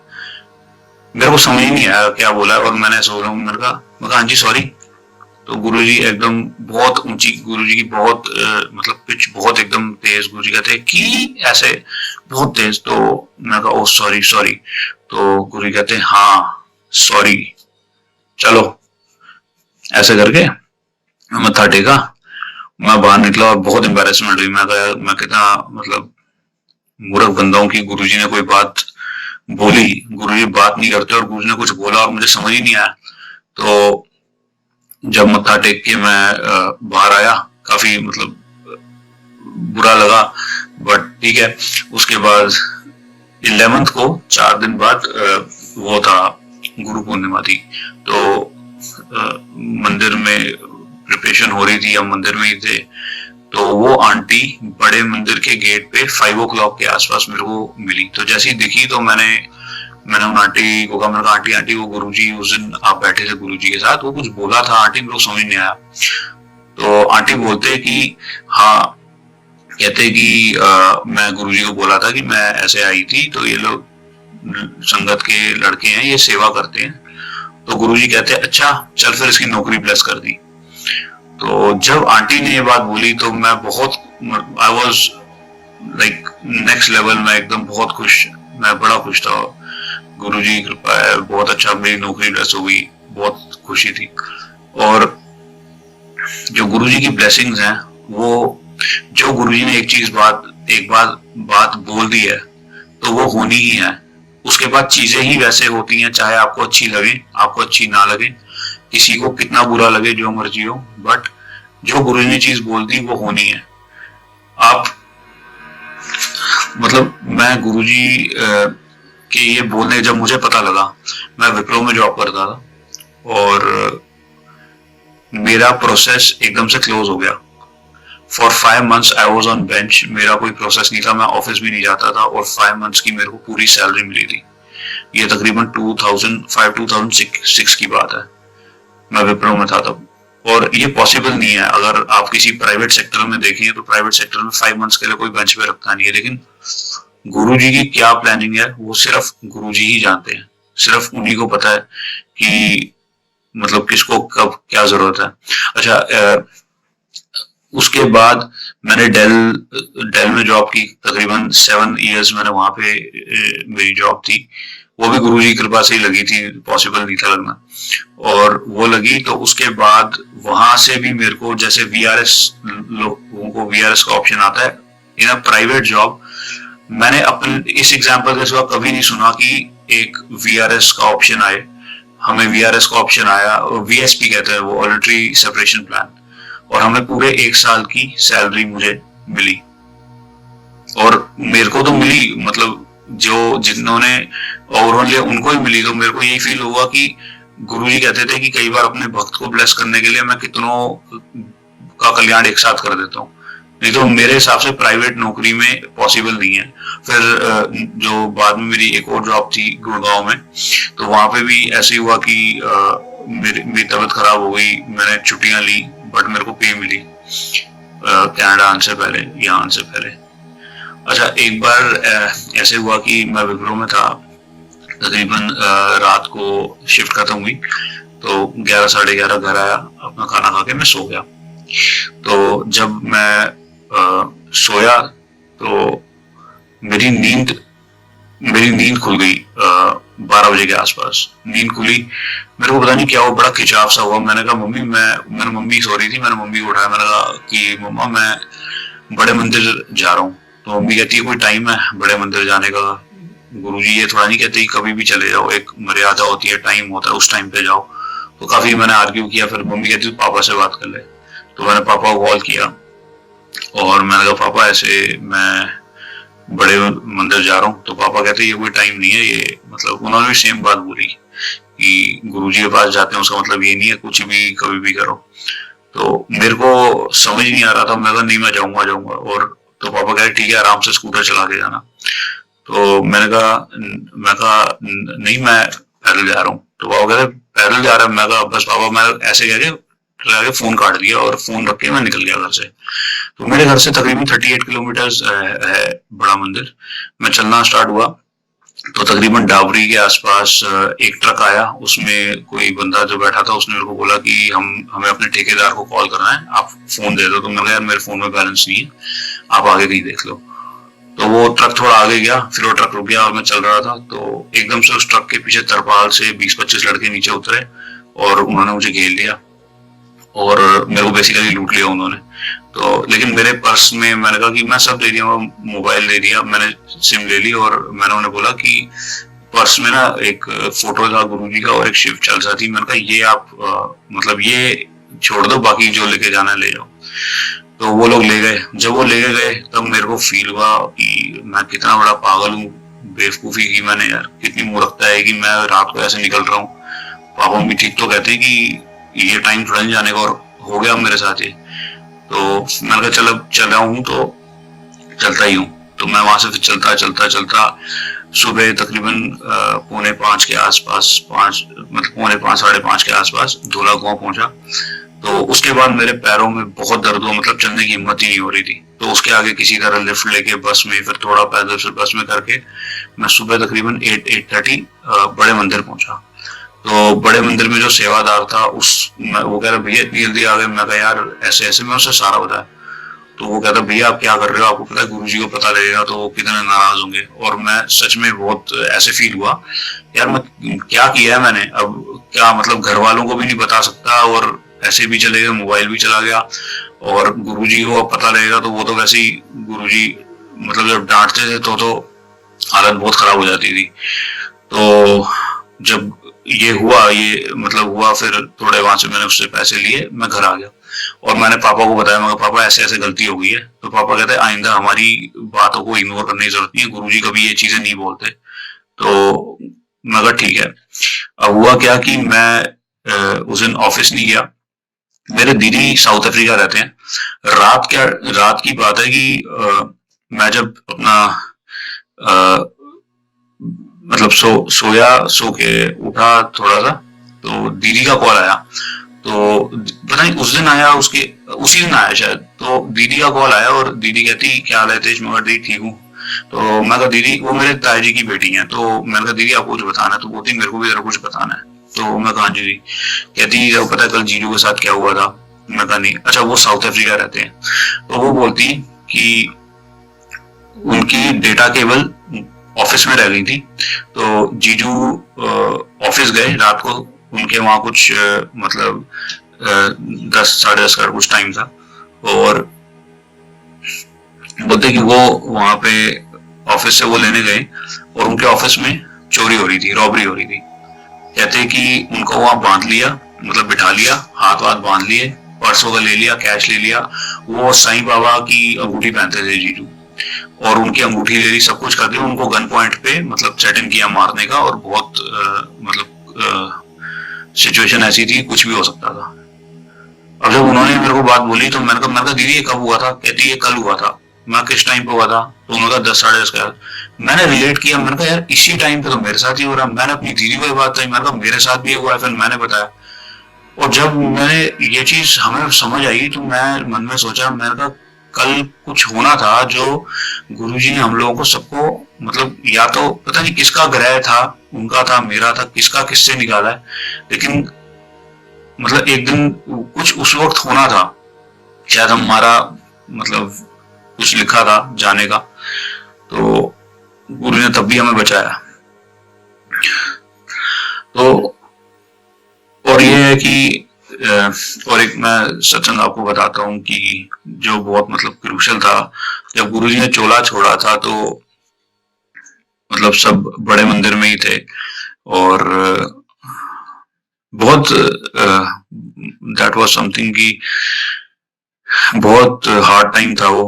मेरे को समझ नहीं आया क्या बोला। और मैंने सो रहा हूँ, मैंने कहा हाँ जी सॉरी। तो गुरुजी एकदम बहुत ऊंची, गुरुजी की बहुत मतलब पिच बहुत एकदम तेज। गुरुजी कहते हैं कि ऐसे बहुत तेज। तो मैं कहा ओ सॉरी सॉरी। तो गुरुजी कहते हैं हाँ सॉरी, चलो। ऐसे करके मत्था टेका, मैं बाहर निकला और बहुत एम्बेरसमेंट हुई। मैं कितना मतलब मूर्ख बंदा हूँ कि गुरुजी ने कोई बात बोली। गुरुजी बात नहीं करते और गुरुजी ने कुछ बोला और मुझे समझ ही नहीं आया। तो जब मत्था टेक के मैं बाहर आया, काफी मतलब बुरा लगा, बट ठीक है। उसके बाद 11th को 4 दिन बाद वो था, गुरु पूर्णिमा थी। तो मंदिर में प्रिपरेशन हो रही थी, हम मंदिर में ही थे। तो वो आंटी बड़े मंदिर के गेट पे 5 o'clock के आसपास मेरे को मिली। तो जैसे ही दिखी तो मैंने उन आंटी को कहा, मैंने कहा आंटी आंटी वो गुरुजी उस दिन आप बैठे थे गुरुजी के साथ, वो कुछ बोला था आंटी, मेरे को समझ नहीं आया। तो आंटी बोलते कि हाँ, कहते कि मैं गुरुजी को बोला था कि मैं ऐसे आई थी, तो ये लोग संगत के लड़के हैं, ये सेवा करते हैं। तो गुरुजी कहते अच्छा चल फिर इसकी नौकरी ब्लेस कर दी। तो जब आंटी ने ये बात बोली तो मैं बहुत, I was like next level में, एकदम बहुत खुश, मैं बड़ा खुश था। गुरुजी की कृपा है, बहुत अच्छा मेरी नौकरी ब्लेस हो गई, बहुत खुशी थी। और जो गुरुजी की ब्लेसिंग्स हैं, वो जो गुरुजी ने एक बात बोल दी है तो वो होनी ही है। उसके बाद चीजें ही वैसे होती हैं, चाहे आपको अच्छी लगे, आपको अच्छी ना लगे, किसी को कितना बुरा लगे, जो मर्जी हो, बट जो गुरुजी ने चीज बोल दी वो होनी है। आप मतलब मैं गुरुजी के ये बोलने, जब मुझे पता लगा, मैं विप्रो में जॉब करता था और मेरा प्रोसेस एकदम से क्लोज हो गया। For 5 months I was on bench. मेरा कोई प्रोसेस नहीं था, मैं ऑफिस भी नहीं जाता था और 5 months की मेरे को पूरी सैलरी मिली थी। ये तकरीबन 2005-2006 की बात है। मैं विप्रो में था तब। और ये पॉसिबल नहीं है। अगर आप किसी प्राइवेट सेक्टर में देखें तो प्राइवेट सेक्टर में 5 months के लिए कोई बेंच पे रखता नहीं है। लेकिन गुरुजी की क्या प्लानिंग है वो सिर्फ गुरुजी ही जानते हैं। सिर्फ उन्हीं को पता है कि मतलब किसको कब क्या जरूरत है। अच्छा, उसके बाद मैंने डेल में जॉब की, तकरीबन 7 years मैंने वहां पे मेरी जॉब थी। वो भी गुरुजी की कृपा से ही लगी थी, पॉसिबल नहीं था लगना, और वो लगी। तो उसके बाद वहां से भी मेरे को, जैसे वीआरएस, लोगों को वीआरएस का ऑप्शन आता है इन अ प्राइवेट जॉब, मैंने अपने इस एग्जाम्पल के सिवा कभी नहीं सुना कि एक वीआरएस का ऑप्शन आए। हमें वीआरएस का ऑप्शन आया, वीएसपी कहते हैं वो, वॉलंटरी सेपरेशन प्लान, और हमें पूरे 1 साल की सैलरी मुझे मिली। और मेरे को तो मिली, मतलब जो जिन्होंने ओवरऑल लिया उनको ही मिली। तो मेरे को यही फील हुआ कि गुरुजी कहते थे कि कई बार अपने भक्त को ब्लेस करने के लिए मैं कितनों का कल्याण एक साथ कर देता हूँ, नहीं तो मेरे हिसाब से प्राइवेट नौकरी में पॉसिबल नहीं है। फिर जो बाद में मेरी एक और जॉब थी गुड़गांव में, तो वहां पे भी ऐसे ही हुआ कि मेरी तबीयत खराब हो गई, मैंने छुट्टियां ली, बट मेरे को पे मिली कनाडा आने से पहले, यहाँ आने से पहले। अच्छा, एक बार ऐसे हुआ कि मैं विप्रो में था, तकरीबन रात को शिफ्ट खत्म हुई तो 11 साढ़े 11 घर आया, अपना खाना खा के मैं सो गया। तो जब मैं सोया तो मेरी नींद खुल गई 12 बजे के आसपास। नींद खुली, मेरे को पता नहीं क्या हुआ, बड़ा खिंचाव सा हुआ। मैंने कहा मम्मी, मैंने मम्मी सो रही थी, मैंने मम्मी को उठाया, मैंने कहा कि मम्मा मैं बड़े मंदिर जा रहा हूँ। तो मम्मी कहती है कोई टाइम है बड़े मंदिर जाने का? गुरुजी ये थोड़ा नहीं कहते कभी भी चले जाओ, एक मर्यादा होती है, टाइम होता है, उस टाइम पे जाओ। तो काफी मैंने आर्ग्यू किया, फिर मम्मी कहती पापा से बात कर ले। तो मैंने पापा को कॉल किया और मैंने कहा पापा ऐसे मैं बड़े मंदिर जा रहा हूँ। तो पापा कहते ये कोई टाइम नहीं है, ये मतलब उन्होंने भी सेम बात बोली कि गुरुजी के पास जाते हैं उसका मतलब ये नहीं है कुछ भी कभी भी करो। तो मेरे को समझ नहीं आ रहा था, मैं कहा नहीं मैं जाऊंगा। और तो पापा कह रहे ठीक है आराम से स्कूटर चला के जाना। तो मैं कहा नहीं मैं पैदल जा रहा हूँ। तो पापा कह रहे पैदल जा रहा है? मैं कहा बस पापा, मैं ऐसे कह के फोन काट दिया और फोन रख के मैं निकल गया घर से। तो मेरे घर से तकरीबन 38 किलोमीटर है बड़ा मंदिर। मैं चलना स्टार्ट हुआ तो तकरीबन डाबरी के आसपास एक ट्रक आया, उसमें कोई बंदा जो बैठा था उसने मेरे को बोला कि हमें अपने ठेकेदार को कॉल करना है, आप फोन दे दो। तो मैंने यार मेरे फोन में बैलेंस नहीं है, आप आगे कहीं देख लो। तो वो ट्रक थोड़ा आगे गया, फिर वो ट्रक रुक गया और मैं चल रहा था तो एकदम से उस ट्रक के पीछे तरपाल से 20-25 लड़के नीचे उतरे और उन्होंने मुझे घेर लिया और मेरे को बेसिकली लूट लिया उन्होंने। तो लेकिन मेरे पर्स में मैंने कहा कि मैं सब दे दिया, मोबाइल दे दिया, मैंने सिम ले ली और मैंने उन्हें बोला कि पर्स में ना एक फोटो था गुरुजी का और एक शिव चलसा थी। मैंने कहा ये आप मतलब ये छोड़ दो, बाकी जो लेके जाना है ले जाओ। तो वो लोग ले गए। जब वो ले गए तब मेरे को फील हुआ कि मैं कितना बड़ा पागल हूँ, बेवकूफी की मैंने यार, कितनी मूर्खता है कि मैं रात को ऐसे निकल रहा हूँ। पापा भी ठीक तो कहते हैं कि ये टाइम थोड़ा नहीं जाने का, और हो गया मेरे साथ ये। तो मैंने कहा चल अब चल रहा हूँ तो चलता ही हूँ। तो मैं वहां से फिर चलता सुबह तकरीबन 4:45 के आसपास, 5 मतलब 4:45 5:30 के आसपास धोला गांव पहुंचा। तो उसके बाद मेरे पैरों में बहुत दर्द हुआ, मतलब चलने की हिम्मत ही नहीं हो रही थी। तो उसके आगे किसी तरह लिफ्ट लेके बस में, फिर थोड़ा पैदल से बस में करके मैं सुबह तकरीबन 8-8:30 बड़े मंदिर पहुंचा। तो बड़े मंदिर में जो सेवादार था वो कह रहा भैया इतनी जल्दी आ गए? मैं कहा यार ऐसे ऐसे, मैं उसे सारा बताया। तो वो कहता भैया आप क्या कर रहे हो, आपको पता है गुरुजी को पता लगेगा तो वो कितने नाराज होंगे। और मैं सच में बहुत ऐसे फील हुआ यार मैं क्या किया है मैंने, अब क्या मतलब घर वालों को भी नहीं बता सकता और ऐसे भी चले गए, मोबाइल भी चला गया, और गुरुजी को अब पता लगेगा तो वो तो वैसे ही गुरुजी मतलब जब डांटते थे तो हालत बहुत खराब हो जाती थी। तो जब ये मतलब हुआ, फिर थोड़े वहां से मैंने उससे पैसे लिए, मैं घर आ गया और मैंने पापा को बताया, मैं पापा ऐसे ऐसे गलती हो गई है। तो पापा कहते हैं आइंदा हमारी बातों को इग्नोर करने की जरूरत नहीं है, गुरुजी कभी ये चीजें नहीं बोलते। तो मैं कहा ठीक है। अब हुआ क्या कि मैं उस दिन ऑफिस नहीं गया। मेरे दीदी साउथ अफ्रीका रहते हैं। रात की बात है कि मैं जब अपना मतलब सो के उठा थोड़ा सा, तो दीदी का कॉल आया। तो पता नहीं उस दिन आया, उसी दिन आया शायद। तो दीदी का कॉल आया और दीदी कहती क्या हाल है तेज? मैं दीदी ठीक हूँ। तो मैं कहा दीदी, वो मेरे ताई जी की बेटी है। तो मैंने कहा दीदी आपको कुछ बताना है? तो बोलती मेरे को भी जरा कुछ बताना है। तो मैं कहा जी। कहती जब पता है कल जीजू के साथ क्या हुआ था? मैं कहा नहीं। अच्छा वो साउथ अफ्रीका रहते हैं। तो वो बोलती कि उनकी डेटा केबल ऑफिस में रह गई थी। तो जीजू ऑफिस गए रात को, उनके वहां कुछ मतलब 10-10:30 का कुछ टाइम था, और बोलते कि वो वहां पे ऑफिस से वो लेने गए और उनके ऑफिस में चोरी हो रही थी, रॉबरी हो रही थी। कहते कि उनको वहां बांध लिया, मतलब बिठा लिया, हाथ वाथ बांध लिए, पर्स वगैरह ले लिया, कैश ले लिया। वो साईं बाबा की अंगूठी पहनते थे जीजू। और उनकी अंगूठी दे दी, सब कुछ कर दिया, उनको गन पॉइंट पे मतलब सेटिंग किया मारने का, और बहुत मतलब सिचुएशन ऐसी थी कुछ भी हो सकता था। अब जब उन्होंने मेरे को बात बोली तो मैंने कहा दीदी ये कब हुआ था? कहती ये कल हुआ था। मैं किस टाइम पे हुआ था? तो उन्होंने कहा 10 साढ़े 10 का। मैंने रिलेट किया, मैंने कहा यार इसी टाइम पे तो मेरे साथ ही हो रहा। मैंने अपनी दीदी को ये बात कही, मैंने कहा मेरे साथ भी हुआ है, फिर मैंने बताया। और जब मैंने ये चीज हमें समझ आई तो मैं मन में सोचा, मैंने कहा कल कुछ होना था जो गुरुजी ने हम लोगों को सबको मतलब, या तो पता नहीं किसका ग्रह था, उनका था, मेरा था, किसका किससे निकाला है, लेकिन मतलब एक दिन कुछ उस वक्त होना था। शायद हमारा मतलब कुछ लिखा था जाने का, तो गुरु ने तब भी हमें बचाया। तो और ये है कि और एक मैं सत्संग आपको बताता हूँ कि जो बहुत मतलब क्रूशल था। जब गुरुजी ने चोला छोड़ा था तो मतलब सब बड़े मंदिर में ही थे, और बहुत दैट वाज समथिंग कि बहुत हार्ड टाइम था वो,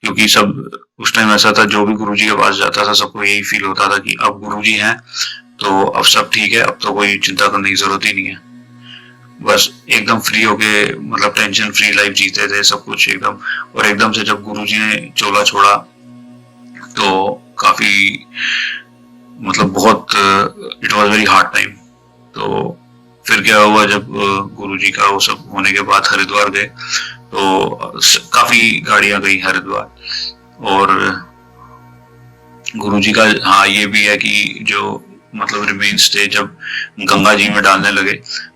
क्योंकि सब उस टाइम ऐसा था, जो भी गुरुजी के पास जाता था सबको यही फील होता था कि अब गुरुजी हैं तो अब सब ठीक है, अब तो कोई चिंता करने की जरूरत ही नहीं है, बस एकदम फ्री होके मतलब टेंशन फ्री लाइफ जीते थे सब कुछ एकदम। और एकदम से जब गुरुजी ने चोला छोड़ा तो काफी मतलब बहुत it was very hard time. तो फिर क्या हुआ, जब गुरुजी का वो सब होने के बाद हरिद्वार गए तो काफी गाड़ियां गई हरिद्वार, और गुरुजी का हाँ ये भी है कि जो मतलब रिमेन्स थे जब गंगा जी में डालने लगे,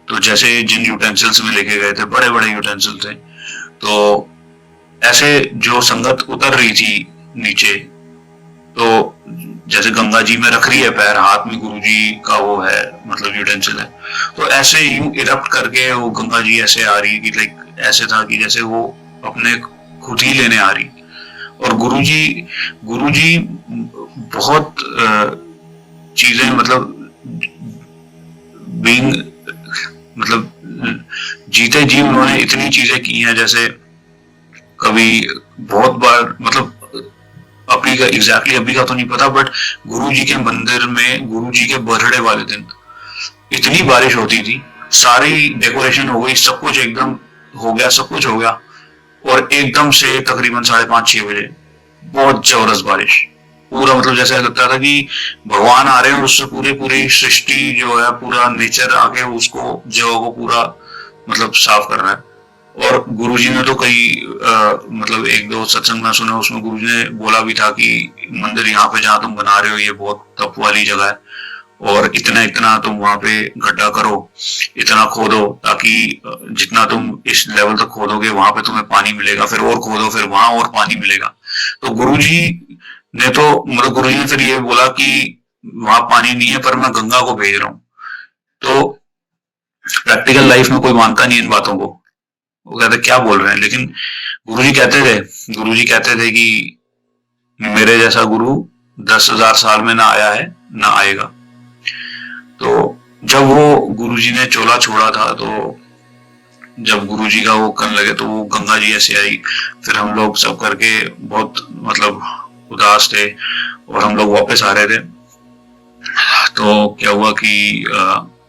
तो जैसे जिन यूटेंसिल्स में लेके गए थे, बड़े बड़े यूटेंसिल थे, तो ऐसे जो संगत उतर रही थी नीचे, तो जैसे गंगा जी में रख रही है पैर, हाथ में गुरुजी का वो है मतलब यूटेंसिल है, तो ऐसे यूं इरप्ट करके वो गंगा जी ऐसे आ रही कि लाइक ऐसे था कि जैसे वो अपने खुद ही लेने आ रही। और गुरुजी बहुत चीजें मतलब बीइंग मतलब जीते जी उन्होंने इतनी चीजें की हैं, जैसे कभी बहुत बार मतलब अभी का एग्जैक्टली अभी का तो नहीं पता, बट गुरुजी के मंदिर में गुरुजी के बर्थडे वाले दिन इतनी बारिश होती थी, सारी डेकोरेशन हो गई, सब कुछ एकदम हो गया, सब कुछ हो गया, और एकदम से तकरीबन 5:30-6 बजे बहुत जबरदस्त बारिश, पूरा मतलब जैसा लगता था कि भगवान आ रहे हैं, उससे पूरी सृष्टि जो है, पूरा नेचर आके उसको जगह को पूरा मतलब साफ कर रहा है। और गुरुजी ने तो कई मतलब एक दो सत्संग में सुना, उसमें गुरुजी ने बोला भी था कि मंदिर यहाँ पे जहाँ तुम बना रहे हो ये बहुत तप वाली जगह है, और इतना इतना तुम वहां पे गड्ढा करो, इतना खोदो, ताकि जितना तुम इस लेवल तक खोदोगे वहां पे तुम्हें पानी मिलेगा, फिर और खोदो, फिर वहां और पानी मिलेगा। तो गुरुजी ने तो मतलब गुरुजी ने फिर ये बोला कि वहां पानी नहीं है पर मैं गंगा को भेज रहा हूँ। तो प्रैक्टिकल लाइफ में कोई मानता नहीं इन बातों को, वो कहते क्या बोल रहे हैं, लेकिन गुरुजी कहते थे कि मेरे जैसा गुरु 10,000 साल में ना आया है ना आएगा। तो जब वो गुरुजी ने चोला छोड़ा था, तो जब गुरुजी का वो करने लगे तो वो गंगा जी ऐसे आई, फिर हम लोग सब करके बहुत मतलब उदास थे, और हम लोग वापस आ रहे थे। तो क्या हुआ कि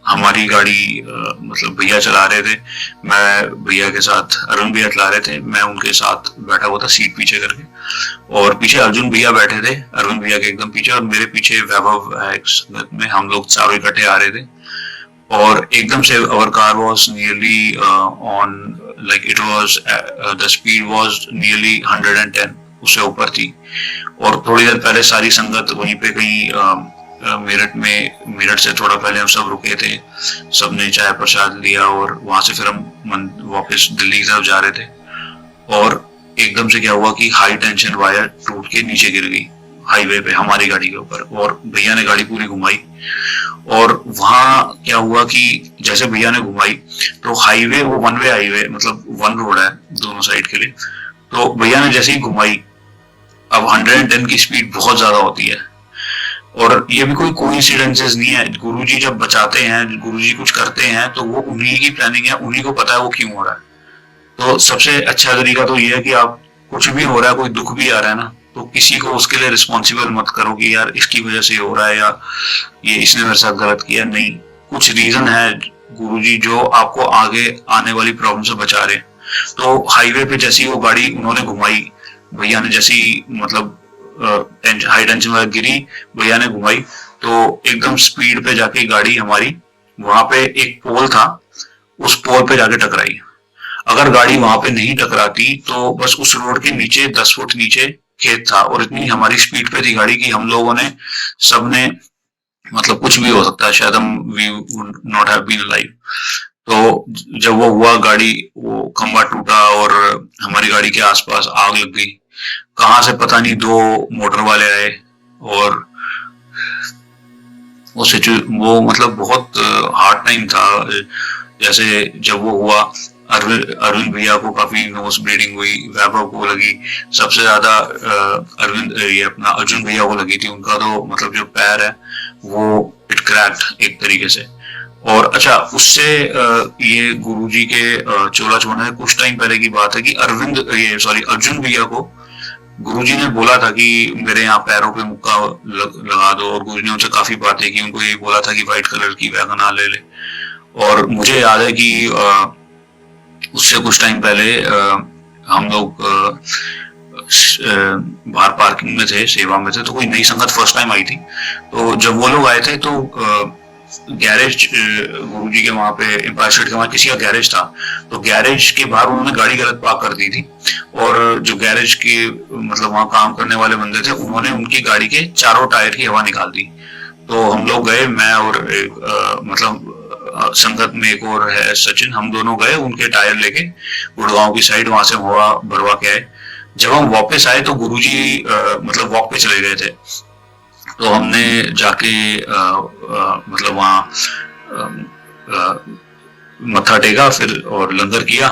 हमारी गाड़ी मतलब भैया चला रहे थे, मैं भैया के साथ, अरुण भैया चला रहे थे, मैं उनके साथ बैठा हुआ था सीट पीछे करके, और पीछे अर्जुन भैया बैठे थे, अरुण भैया के एकदम पीछे, और मेरे पीछे वैभव है एक संगत में, हम लोग चारों इकट्ठे आ रहे थे। और एकदम से our car was nearly on like it was the speed was nearly 110, उससे ऊपर थी। और थोड़ी देर पहले सारी संगत वहीं पे कहीं मेरठ से थोड़ा पहले हम सब रुके थे, सबने चाय प्रसाद लिया, और वहां से फिर हम वापस दिल्ली की तरफ जा रहे थे। और एकदम से क्या हुआ कि हाई टेंशन वायर टूट के नीचे गिर गई हाईवे पे हमारी गाड़ी के ऊपर, और भैया ने गाड़ी पूरी घुमाई। और वहां क्या हुआ कि जैसे भैया ने घुमाई तो हाईवे वो वन वे हाईवे मतलब वन रोड है दोनों साइड के लिए, तो भैया ने जैसे ही घुमाई, अब 110 की स्पीड बहुत ज्यादा होती है, और ये भी कोई कोइंसिडेंसेस नहीं है, गुरुजी जब बचाते हैं, गुरुजी कुछ करते हैं तो वो उन्हीं की प्लानिंग है, उन्हीं को पता है वो क्यों हो रहा है। तो सबसे अच्छा तरीका तो ये है कि आप कुछ भी हो रहा है, कोई दुख भी आ रहा है ना, तो किसी को उसके लिए रिस्पॉन्सिबल मत करो कि यार इसकी वजह से हो रहा है या ये इसने मेरे साथ गलत किया। नहीं, कुछ रीजन है गुरुजी जो आपको आगे आने वाली प्रॉब्लम से बचा रहे हैं। तो हाईवे पे जैसी वो गाड़ी उन्होंने घुमाई, भैया ने जैसी मतलब हाई टेंशन वाली गिरी, भैया ने घुमाई तो एकदम स्पीड पे जाके गाड़ी हमारी वहां पे एक पोल था, उस पोल पे जाके टकराई। अगर गाड़ी वहां पे नहीं टकराती तो बस उस रोड के नीचे 10 फुट नीचे खेत था, और इतनी हमारी स्पीड पे थी गाड़ी की हम लोगों ने सबने मतलब कुछ भी हो सकता है, शायद हम we would not have been alive. तो जब वो हुआ, गाड़ी वो खंबा टूटा और हमारी गाड़ी के आसपास आग लग गई। कहाँ से पता नहीं 2 मोटर वाले आए और वो मतलब बहुत हार्ड टाइम था। जैसे जब वो हुआ, अरविंद भैया को काफी नोज ब्लीडिंग हुई, वैभव को लगी सबसे ज्यादा, अरविंद ये अपना अर्जुन भैया को लगी थी। उनका तो मतलब जो पैर है वो इट क्रैक्ड एक तरीके से। और अच्छा, उससे ये गुरुजी के चोला छोड़ने कुछ टाइम पहले की बात है कि अर्जुन भैया को गुरुजी ने बोला था कि मेरे यहाँ पैरों पे मुक्का लगा दो, और गुरुजी ने उनसे काफी बातें की, उनको ये बोला था कि व्हाइट कलर की वैगन आ ले। और मुझे याद है कि उससे कुछ टाइम पहले हम लोग बाहर पार्किंग में थे, सेवा में थे, तो कोई नई संगत फर्स्ट टाइम आई थी। तो जब वो लोग आए थे तो गैरेज गुरुजी के वहां पे एम्पायर स्टेट के वहां किसी का गैरेज था, तो गैरेज के बाहर उन्होंने गाड़ी गलत पार्क कर दी थी, और जो गैरेज के मतलब वहां काम करने वाले बंदे थे उन्होंने उनकी गाड़ी के चारों टायर की हवा निकाल दी। तो हम लोग गए, मैं और मतलब संगत में एक और है सचिन, हम दोनों गए उनके टायर लेके गुड़गांव की साइड, वहां से हवा भरवा के आए। जब हम वापस आए तो गुरुजी मतलब वॉक पे चले गए थे, तो हमने जाके मतलब वहाँ मत्था टेका फिर और लंगर किया।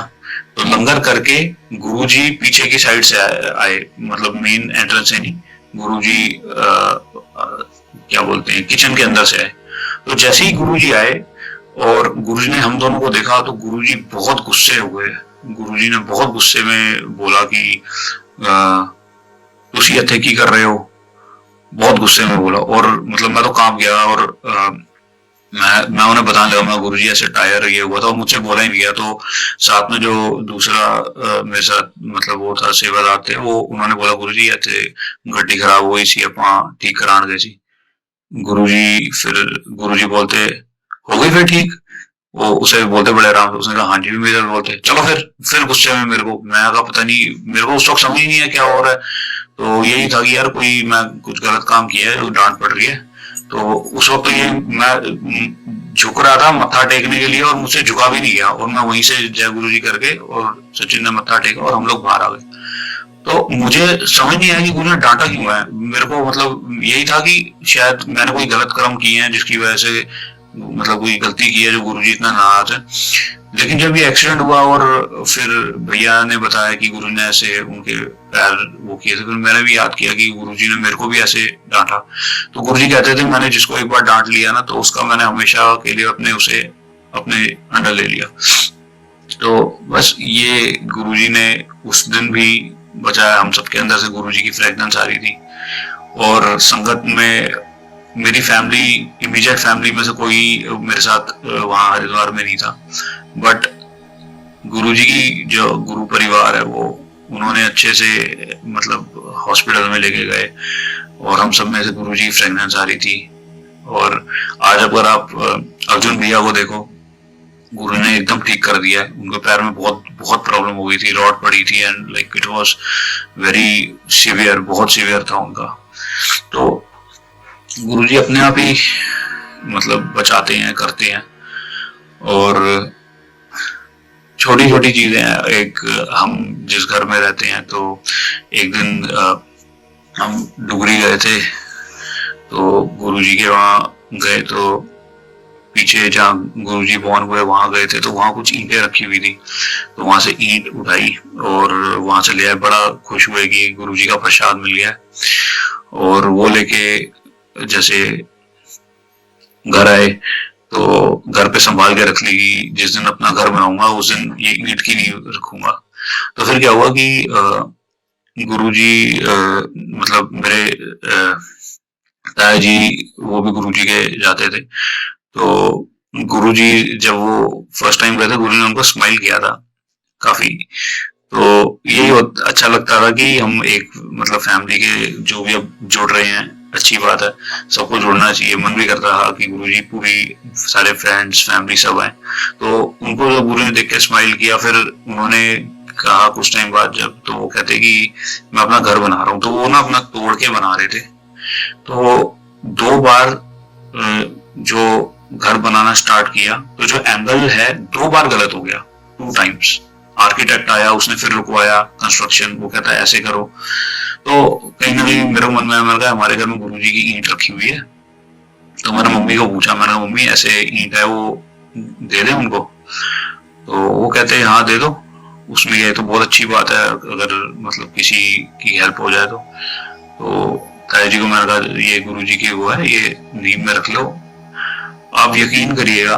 तो लंगर करके गुरुजी पीछे की साइड से आए, मतलब मेन एंट्रेंस से नहीं, गुरुजी क्या बोलते हैं किचन के अंदर से आए। तो जैसे ही गुरुजी आए और गुरुजी ने हम दोनों को देखा तो गुरुजी बहुत गुस्से हुए। गुरुजी ने बहुत गुस्से में बोला कि तुसी इत्थे की कर रहे हो, बहुत गुस्से में बोला। और मतलब मैं तो काम गया और मैं उन्हें बताने लगा, मैं गुरुजी ऐसे टायर ये हुआ था, और मुझसे बोला ही नहीं गया। तो साथ में जो दूसरा मेरे साथ मतलब वो था सेवादार थे, वो उन्होंने बोला गुरुजी ऐसे गड्डी खराब हुई सी, अपना ठीक कराने गए सी। गुरुजी बोलते हो गई फिर ठीक, वो उसे बोलते बड़े आराम से, उसने कहा हाँ जी, मेरे बोलते चलो फिर गुस्से में मेरे को, मैं कहा पता नहीं, मेरे को उस वक्त समझ नहीं है क्या हो रहा है। तो यही था कि यार कोई मैं कुछ गलत काम किया है, डांट पड़ रही है। तो उस वक्त ये मैं झुक रहा था मत्था टेकने के लिए, और मुझसे झुका भी नहीं गया, और मैं वहीं से जय गुरु जी करके और सचिन ने मत्था टेका और हम लोग बाहर आ गए। तो मुझे समझ नहीं आया कि गुरु ने डांटा क्यों है मेरे को। मतलब यही था कि शायद मैंने कोई गलत कर्म किए हैं जिसकी वजह से मतलब कोई गलती की है जो गुरुजी इतना नाराज है। लेकिन जब ये एक्सीडेंट हुआ और फिर भैया ने बताया कि गुरु ने ऐसे उनके पैर वो किए थे, फिर मैंने भी याद किया कि गुरुजी ने मेरे को भी ऐसे डांटा। तो गुरुजी कहते थे मैंने जिसको एक बार डांट लिया ना, तो उसका मैंने हमेशा के लिए अपने अंडर ले लिया। तो बस ये गुरुजी ने उस दिन भी बचाया, हम सबके अंदर से गुरुजी की फ्रेगनेंस आ रही थी। और संगत में मेरी फैमिली, इमीडिएट फैमिली में से कोई मेरे साथ वहाँ हरिद्वार में नहीं था, बट गुरुजी की जो गुरु परिवार है वो उन्होंने अच्छे से मतलब हॉस्पिटल में लेके गए, और हम सब में से गुरुजी की फ्रेगनेंस आ रही थी। और आज अगर आप अर्जुन भैया को देखो, गुरु ने एकदम ठीक कर दिया है। उनके पैर में बहुत बहुत प्रॉब्लम हो गई थी, रॉड पड़ी थी, and like it was very severe, बहुत सीवियर था उनका। तो गुरुजी अपने आप ही मतलब बचाते हैं, करते हैं। और छोटी छोटी चीजें हैं, एक हम जिस घर में रहते हैं, तो एक दिन हम डुगरी गए थे, तो गुरुजी के वहां गए, तो पीछे जहाँ गुरुजी बॉर्न हुए वहां गए थे, तो वहां कुछ ईंटें रखी हुई थी, तो वहां से ईंट उठाई और वहां से ले आए। बड़ा खुश हुए कि गुरुजी का प्रसाद मिल गया। और वो लेके जैसे घर आए, तो घर पे संभाल के रख ली, जिस दिन अपना घर बनाऊंगा उस दिन ये ईंट की नहीं रखूंगा। तो फिर क्या हुआ कि गुरुजी मतलब मेरे ताया जी वो भी गुरुजी के जाते थे। तो गुरुजी जब वो फर्स्ट टाइम गए थे, गुरु ने उनको स्माइल किया था काफी। तो यही अच्छा लगता था कि हम एक मतलब फैमिली के जो भी अब जुड़ रहे हैं, अच्छी बात है, सबको जुड़ना चाहिए। मन भी करता था कि गुरुजी पूरी सारे फ्रेंड्स फैमिली सब आए। तो उनको जब गुरु ने देख के स्माइल किया, फिर उन्होंने कहा कुछ टाइम बाद जब, तो वो कहते कि मैं अपना घर बना रहा हूँ। तो वो ना अपना तोड़ के बना रहे थे। तो 2 बार जो घर बनाना स्टार्ट किया, तो जो एंगल है 2 बार गलत हो गया, 2 टाइम्स। आर्किटेक्ट आया, उसने फिर रुकवाया कंस्ट्रक्शन, वो कहता है ऐसे करो। तो कहीं ना कहीं मेरे मन में मैंने कहा हमारे घर में गुरुजी की ईंट रखी हुई है। तो मैंने मम्मी को पूछा, मैंने कहा मम्मी ऐसे ईंट है, वो दे दे उनको? तो वो कहते हैं हाँ दे दो, उसमें ये तो बहुत अच्छी बात है अगर मतलब किसी की हेल्प हो जाए तो। ताया जी को मैंने कहा ये गुरुजी की वो है, ये नींव में रख लो। आप यकीन करिएगा,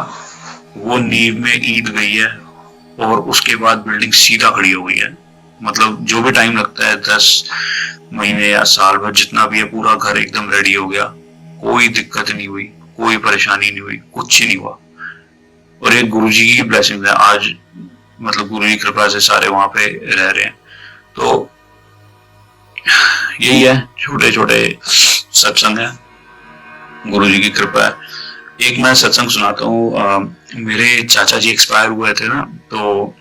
वो नींव में ईंट गई है और उसके बाद बिल्डिंग सीधा खड़ी हो गई है। मतलब जो भी टाइम लगता है 10 महीने या साल भर जितना भी है, पूरा घर एकदम रेडी हो गया। कोई दिक्कत नहीं हुई, कोई परेशानी नहीं हुई, कुछ ही नहीं हुआ। और एक गुरुजी की ब्लेसिंग है, आज मतलब गुरु की कृपा से सारे वहां पे रह रहे हैं। तो यही है, छोटे छोटे सत्संग है, गुरु जी की कृपा है। एक मैं सत्संग सुनाता हूँ। मेरे चाचा जी एक्सपायर हुए थे ना, तो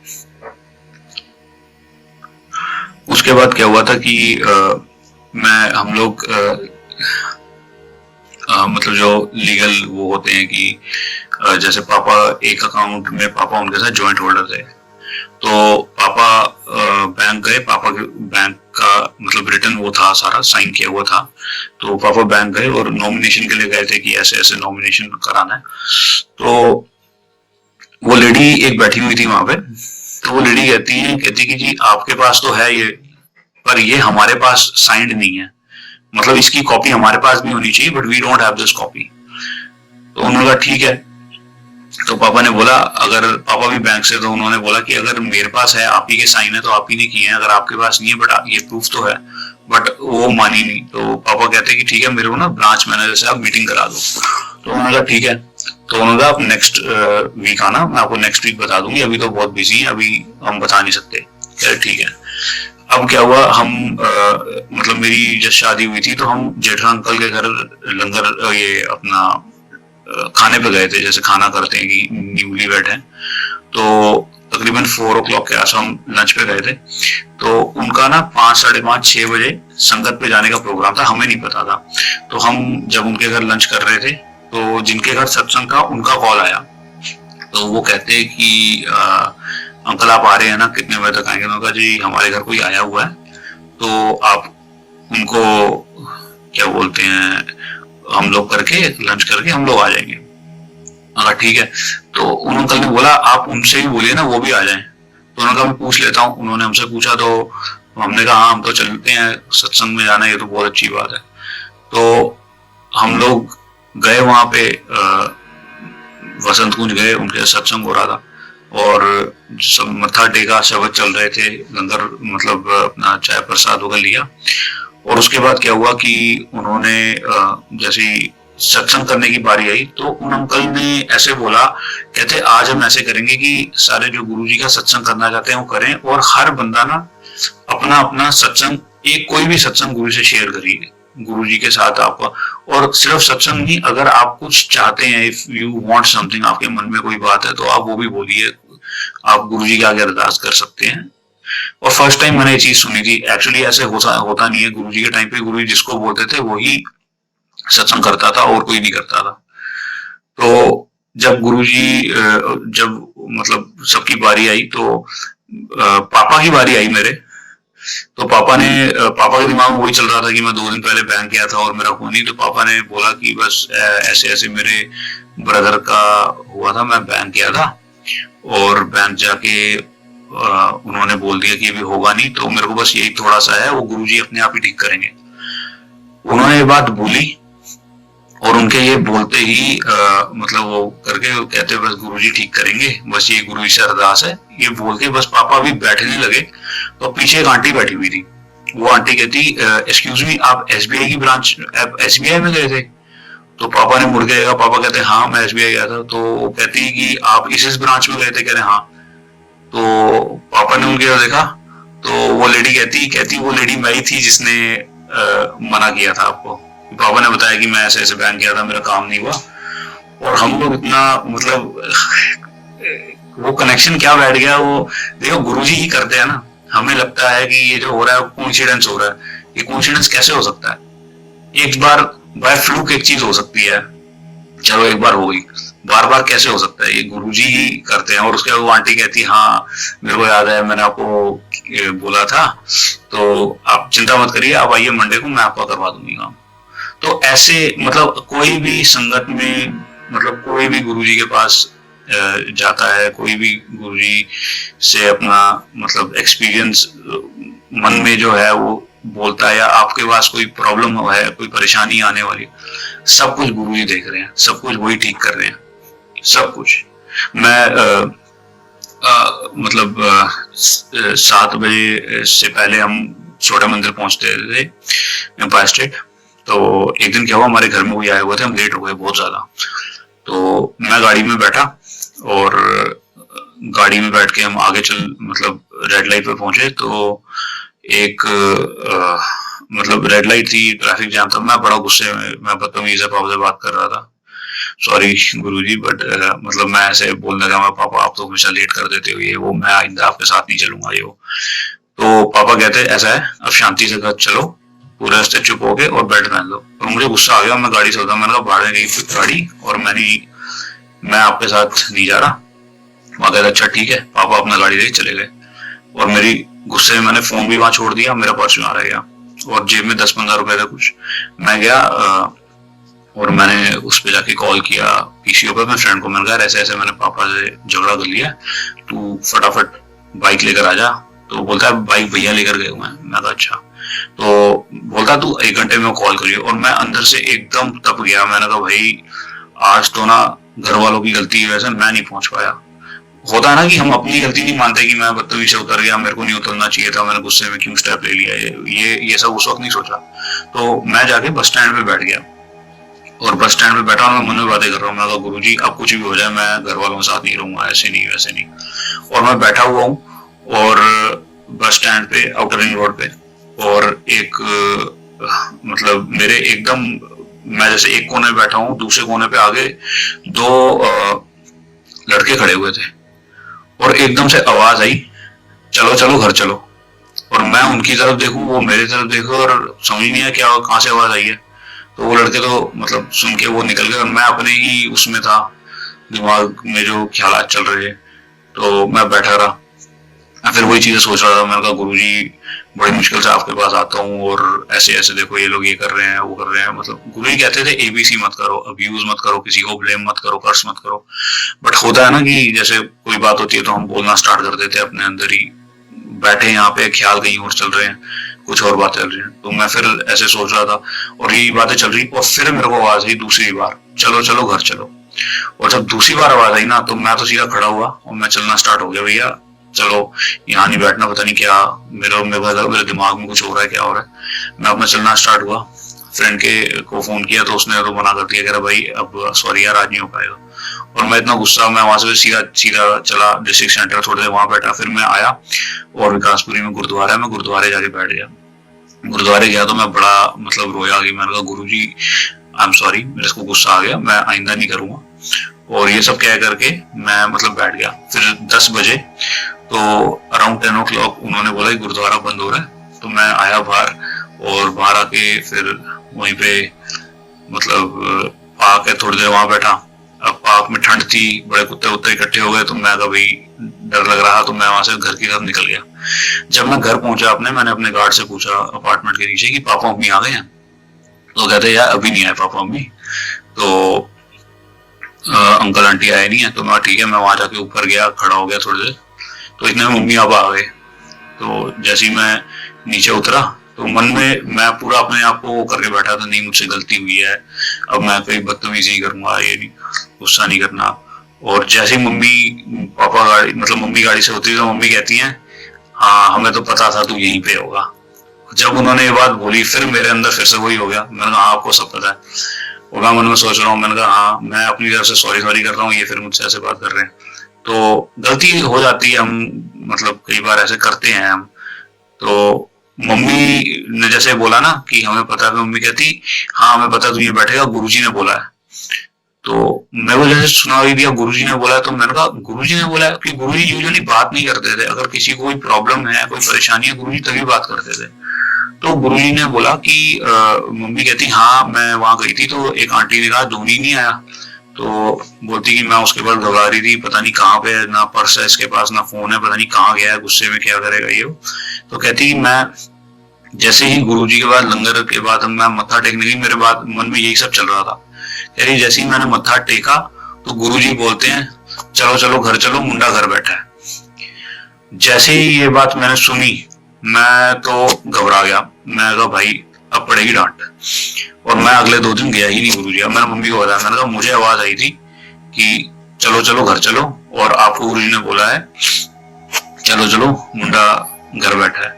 उसके बाद क्या हुआ था कि हम लोग मतलब जो लीगल वो होते हैं कि जैसे पापा एक अकाउंट में, पापा उनके साथ ज्वाइंट होल्डर थे। तो पापा बैंक गए, पापा के बैंक का मतलब रिटर्न वो था, सारा साइन किया हुआ था। तो पापा बैंक गए और नॉमिनेशन के लिए गए थे कि ऐसे ऐसे नॉमिनेशन कराना है। तो वो लेडी एक बैठी हुई थी वहां पे। तो वो लेडी कहती कि जी आपके पास तो है ये, पर ये हमारे पास साइंड नहीं है, मतलब इसकी कॉपी हमारे पास भी होनी चाहिए, but we don't have this copy. तो उन्होंने कहा ठीक है। तो पापा ने बोला, अगर पापा भी बैंक से, तो उन्होंने बोला कि अगर मेरे पास है, आप ही के साइन है तो आप ही ने किए हैं, अगर आपके पास नहीं है बट ये प्रूफ तो है। बट वो मानी नहीं। तो पापा कहते कि ठीक है, मेरे को ना ब्रांच मैनेजर से आप मीटिंग करा दो। तो उन्होंने कहा ठीक है। तो उन्होंने कहा आप नेक्स्ट वीक आना, मैं आपको नेक्स्ट वीक बता दूंगी, अभी तो बहुत बिजी है, अभी हम बता नहीं सकते। ठीक है। अब क्या हुआ, हम मतलब मेरी जब शादी हुई थी तो हम जेठा अंकल के घर लंगर ये अपना खाने पे गए थे, जैसे खाना करते हैं कि न्यूली वेड है। तो तकरीबन 4 o'clock के आस हम लंच पे गए थे। तो उनका ना 5, 5:30, 6 बजे संगत पे जाने का प्रोग्राम था, हमें नहीं पता था। तो हम जब उनके घर लंच कर रहे थे, तो जिनके घर सत्संग था उनका कॉल आया। तो वो कहते कि अंकल आप आ रहे हैं ना, कितने बजे तक आएंगे? उन्होंने कहा जी हमारे घर कोई आया हुआ है, तो आप उनको क्या बोलते हैं, हम लोग करके लंच करके हम लोग आ जाएंगे। अगर ठीक है। तो उन अंकल ने बोला आप उनसे भी बोलिए ना, वो भी आ जाएं। तो उन्होंने कहा मैं पूछ लेता हूँ। उन्होंने हमसे पूछा, तो हमने कहा हाँ हम तो चलते हैं, सत्संग में जाना ये तो बहुत अच्छी बात है। तो हम लोग गए वहां पे, वसंत कुंज गए, उनके सत्संग हो रहा था और सब मत्था टेका, शब्द चल रहे थे, लंगर मतलब अपना चाय प्रसाद वगैरह लिया। और उसके बाद क्या हुआ कि उन्होंने जैसे सत्संग करने की बारी आई, तो उन अंकल ने ऐसे बोला, कहते आज हम ऐसे करेंगे कि सारे जो गुरुजी का सत्संग करना चाहते हैं वो करें, और हर बंदा ना अपना अपना सत्संग, एक कोई भी सत्संग गुरु से शेयर करिए, गुरुजी के साथ आपका। और सिर्फ सत्संग नहीं, अगर आप कुछ चाहते हैं, इफ यू वांट समथिंग, आपके मन में कोई बात है तो आप वो भी बोलिए, आप गुरुजी के आगे अरदास कर सकते हैं। और फर्स्ट टाइम मैंने ये चीज सुनी थी। एक्चुअली ऐसे होता नहीं है, गुरुजी के टाइम पे गुरुजी जिसको बोलते थे वही सत्संग करता था और कोई नहीं करता था। तो जब गुरुजी जब मतलब सबकी बारी आई, तो पापा की बारी आई मेरे। तो पापा के दिमाग में वही चल रहा था कि मैं 2 दिन पहले बैंक गया था और मेरा खून नहीं। तो पापा ने बोला कि बस ऐसे ऐसे मेरे ब्रदर का हुआ था, मैं बैंक गया था और बैंक जाके उन्होंने बोल दिया कि अभी होगा नहीं, तो मेरे को बस यही थोड़ा सा है, वो गुरुजी अपने आप ही ठीक करेंगे। उन्होंने ये बात बोली और उनके ये बोलते ही मतलब वो करके वो कहते बस गुरुजी ठीक करेंगे, बस ये गुरुजी से अरदास है, ये बोल के बस पापा भी बैठने लगे। तो पीछे एक आंटी बैठी हुई थी। वो आंटी कहती एक्सक्यूज मी, आप एसबीआई की ब्रांच, आप एसबीआई में गए थे? तो पापा ने मुड़ के देखा, पापा कहते हाँ मैं एसबीआई गया था। तो वो कहती कि आप इस ब्रांच में गए थे? कह रहे हाँ। तो पापा ने उनकी तरफ देखा, तो वो लेडी कहती वो लेडी मैं ही थी जिसने मना किया था आपको। पापा ने बताया कि मैं ऐसे ऐसे बैंक गया था, मेरा काम नहीं हुआ। और हम लोग इतना मतलब वो कनेक्शन क्या बैठ गया। वो देखो गुरुजी ही करते हैं ना, हमें लगता है कि ये जो हो रहा है कोइंसिडेंस हो रहा है। ये कोइंसिडेंस कैसे हो सकता है? एक बार बाय फ्लूक एक चीज हो सकती है, चलो एक बार हो गई, बार बार कैसे हो सकता है? ये गुरुजी ही करते हैं। और उसके बाद वो आंटी कहती हाँ मेरे को याद है, मैंने आपको बोला था, तो आप चिंता मत करिए, आप आइए मंडे को, मैं आपका करवा दूंगी काम। तो ऐसे मतलब कोई भी संगत में, मतलब कोई भी गुरुजी के पास जाता है, कोई भी गुरुजी से अपना मतलब एक्सपीरियंस मन में जो है वो बोलता है, या आपके पास कोई प्रॉब्लम है, कोई परेशानी आने वाली, सब कुछ गुरुजी देख रहे हैं, सब कुछ वही ठीक कर रहे हैं, सब कुछ। मैं मतलब 7 बजे से पहले हम छोटा मंदिर पहुंचते थे एम्पायर स्टेट। तो एक दिन क्या हुआ, हमारे घर में कोई आए हुए थे, हम लेट हो गए बहुत ज्यादा। तो मैं गाड़ी में बैठा और गाड़ी में बैठ के हम आगे मतलब रेड लाइट पे पहुंचे। तो एक मतलब रेड लाइट थी, ट्रैफिक जाम था। मैं बड़ा गुस्से में, मैं बदतमीजी से पापा से बात कर रहा था, सॉरी गुरुजी, बट मतलब मैं ऐसे बोलने लगा, पापा आप तो हमेशा लेट कर देते हो, ये वो, मैं आइंदा आपके साथ नहीं चलूंगा, ये वो। तो पापा कहते ऐसा है, अब शांति से घर चलो, पूरे रास्ते चुप हो गए और बेल्ट पहन लो। और मुझे गुस्सा आ गया, मैं गाड़ी से उतरा, मैंने कहा भाड़ में गई गाड़ी, और मैं आपके साथ नहीं जा रहा। वहां कहते अच्छा ठीक है, पापा अपना गाड़ी लेके चले गए। और मेरी गुस्से में मैंने फोन भी वहां छोड़ दिया, मेरा पर्स वहां रह गया, और जेब में 10-15 रुपए था कुछ। मैं गया और मैंने उस पे जाके कॉल किया पीसीओ पे, अपने फ्रेंड को। मैंने कहा ऐसे ऐसे मैंने पापा से झगड़ा कर लिया, तू फटाफट बाइक लेकर आ जा। तो बोलता है बाइक भैया लेकर गए हुए हैं। मैं कहा अच्छा। तो बोलता तू 1 घंटे में कॉल करियो। और मैं अंदर से एकदम तप गया, मैंने कहा भाई आज तो ना घर वालों की गलती है, वैसे मैं नहीं पहुंच पाया। होता है ना कि हम अपनी गलती नहीं मानते कि मैं बदतमीजी से उतर गया, मेरे को नहीं उतरना चाहिए था, मैंने गुस्से में क्यों स्टेप ले लिया, ये सब उस वक्त नहीं सोचा। तो मैं जाके बस स्टैंड पे बैठ गया, और बस स्टैंड पे बैठा हूँ, मैं मन में बातें कर रहा हूँ। मैं कहा गुरुजी अब कुछ भी हो जाए मैं घर वालों के साथ नहीं रहूंगा, ऐसे नहीं वैसे नहीं। और मैं बैठा हुआ हूँ और बस स्टैंड पे, आउटर रिंग रोड पे, और एक मतलब मेरे एकदम, मैं जैसे एक कोने में बैठा हूँ, दूसरे कोने पे आगे 2 लड़के खड़े हुए थे। और एकदम से आवाज आई, चलो चलो घर चलो। और मैं उनकी तरफ देखूं, वो मेरी तरफ देखो, और समझ नहीं आया क्या कहाँ से आवाज आई है। तो वो लड़के तो मतलब सुन के वो निकल गए, और मैं अपने ही उसमें था, दिमाग में जो ख्यालात चल रहे। तो मैं बैठा रहा, मैं फिर वही चीजें सोच रहा था। मैंने कहा गुरुजी बड़ी मुश्किल से आपके पास आता हूँ, और ऐसे ऐसे देखो ये लोग ये कर रहे हैं, वो कर रहे हैं। मतलब गुरुजी कहते थे एबीसी मत करो, अब्यूज मत करो, किसी को ब्लेम मत करो, कर्स मत करो। बट होता है ना कि जैसे कोई बात होती है तो हम बोलना स्टार्ट कर देते हैं अपने अंदर ही, बैठे यहाँ पे ख्याल कहीं और चल रहे हैं, कुछ और बातें चल रही हैं। तो मैं फिर ऐसे सोच रहा था और यही बातें चल रही, और फिर मेरे को आवाज आई दूसरी बार, चलो चलो घर चलो। और जब दूसरी बार आवाज आई ना, तो मैं तो सीधा खड़ा हुआ और मैं चलना स्टार्ट हो गया, भैया चलो यहाँ नहीं बैठना, पता नहीं क्या मेरे दिमाग में कुछ हो रहा है, क्या हो रहा है। मैं अपना चलना स्टार्ट हुआ, फ्रेंड के को फोन किया तो उसने तो मना कर दिया, कह रहा भाई अब सॉरी यार आज नहीं हो पाएगा। और मैं इतना गुस्सा, मैं वहां से सीधा सीधा चला डिस्ट्रिक्ट सेंटर, थोड़ी देर वहां बैठा, फिर मैं आया और विकासपुरी में गुरुद्वारा है, मैं गुरुद्वारे जाके बैठ गया। गुरुद्वारे गया तो मैं बड़ा मतलब रोया कि मैंने कहा गुरुजी आई एम सॉरी, मेरे को गुस्सा आ गया, मैं आइंदा नहीं करूंगा। और ये सब कह करके मैं मतलब बैठ गया। फिर 10 बजे तो अराउंड 10 o'clock उन्होंने बोला कि गुरुद्वारा बंद हो रहा है। तो मैं आया बाहर, और बाहर आके फिर वहीं पे मतलब पार्क है, थोड़ी देर वहां बैठा। अब पार्क में ठंड थी, बड़े कुत्ते उत्ते इकट्ठे हो गए, तो मैं कभी डर लग रहा, तो मैं वहां से घर की तरफ निकल गया। जब मैं घर पहुंचा मैंने अपने गार्ड से पूछा अपार्टमेंट के नीचे कि पापा मम्मी आ गए हैं? तो कहते यार अभी नहीं आए पापा मम्मी, तो अंकल आंटी आए नहीं है। तो मैं ठीक है, मैं वहां जाके ऊपर गया, खड़ा हो गया थोड़ी देर, तो इतने मम्मी अब आ गए। तो जैसे ही मैं नीचे उतरा तो मन में मैं पूरा अपने आप को करके बैठा था, नहीं मुझसे गलती हुई है, अब मैं कोई बदतमीजी नहीं करूंगा, ये नहीं, गुस्सा नहीं करना। और जैसे ही पापा गाड़ी मतलब मम्मी गाड़ी से उतरी तो मम्मी कहती हैं हाँ हमें तो पता था तू यहीं पे होगा। जब उन्होंने ये बात बोली फिर मेरे अंदर फिर से वही हो गया। मैंने कहा हाँ आपको सब पता है। वो मैं मन में सोच रहा हूँ, मैंने कहा हाँ मैं अपनी तरफ से सॉरी सॉरी कर रहा हूँ, ये फिर मुझसे ऐसे बात कर रहे हैं। तो गलती हो जाती है, हम मतलब कई बार ऐसे करते हैं हम। तो मम्मी ने जैसे बोला ना कि हमें पता है, मम्मी कहती हाँ हमें पता है तू ये बैठेगा, गुरुजी ने बोला है। तो मैं वो जैसे सुना ही दिया गुरुजी ने बोला है, तो मैंने कहा गुरुजी ने बोला है, कि गुरुजी यूजुअली बात नहीं करते थे, अगर किसी को कोई प्रॉब्लम है कोई परेशानी है गुरुजी तभी बात करते थे। तो गुरुजी ने बोला कि मम्मी कहती हाँ मैं वहां गई थी तो एक आंटी ने कहा धोनी नहीं आया। तो बोलती कि मैं उसके बाद घबरा रही थी, पता नहीं कहाँ पे है, ना पर्स है इसके पास ना फोन है, पता नहीं कहाँ गया है, गुस्से में क्या करेगा ये। तो कहती कि मैं जैसे ही गुरुजी के बाद लंगर के बाद हम मैं मत्था टेकने गई, मेरे बाद मन में यही सब चल रहा था। कह रही जैसे ही मैंने मत्था टेका तो गुरुजी बोलते हैं चलो चलो घर चलो, मुंडा घर बैठा है। जैसे ही ये बात मैंने सुनी मैं तो घबरा गया। मैं कहा भाई अब पड़ेगी डांट। और मैं अगले 2 दिन गया ही नहीं गुरुजी। अब मैंने मम्मी को बताया, मैंने कहा मुझे आवाज आई थी कि चलो चलो घर चलो, और आपको गुरुजी ने बोला है चलो चलो मुंडा घर बैठा है।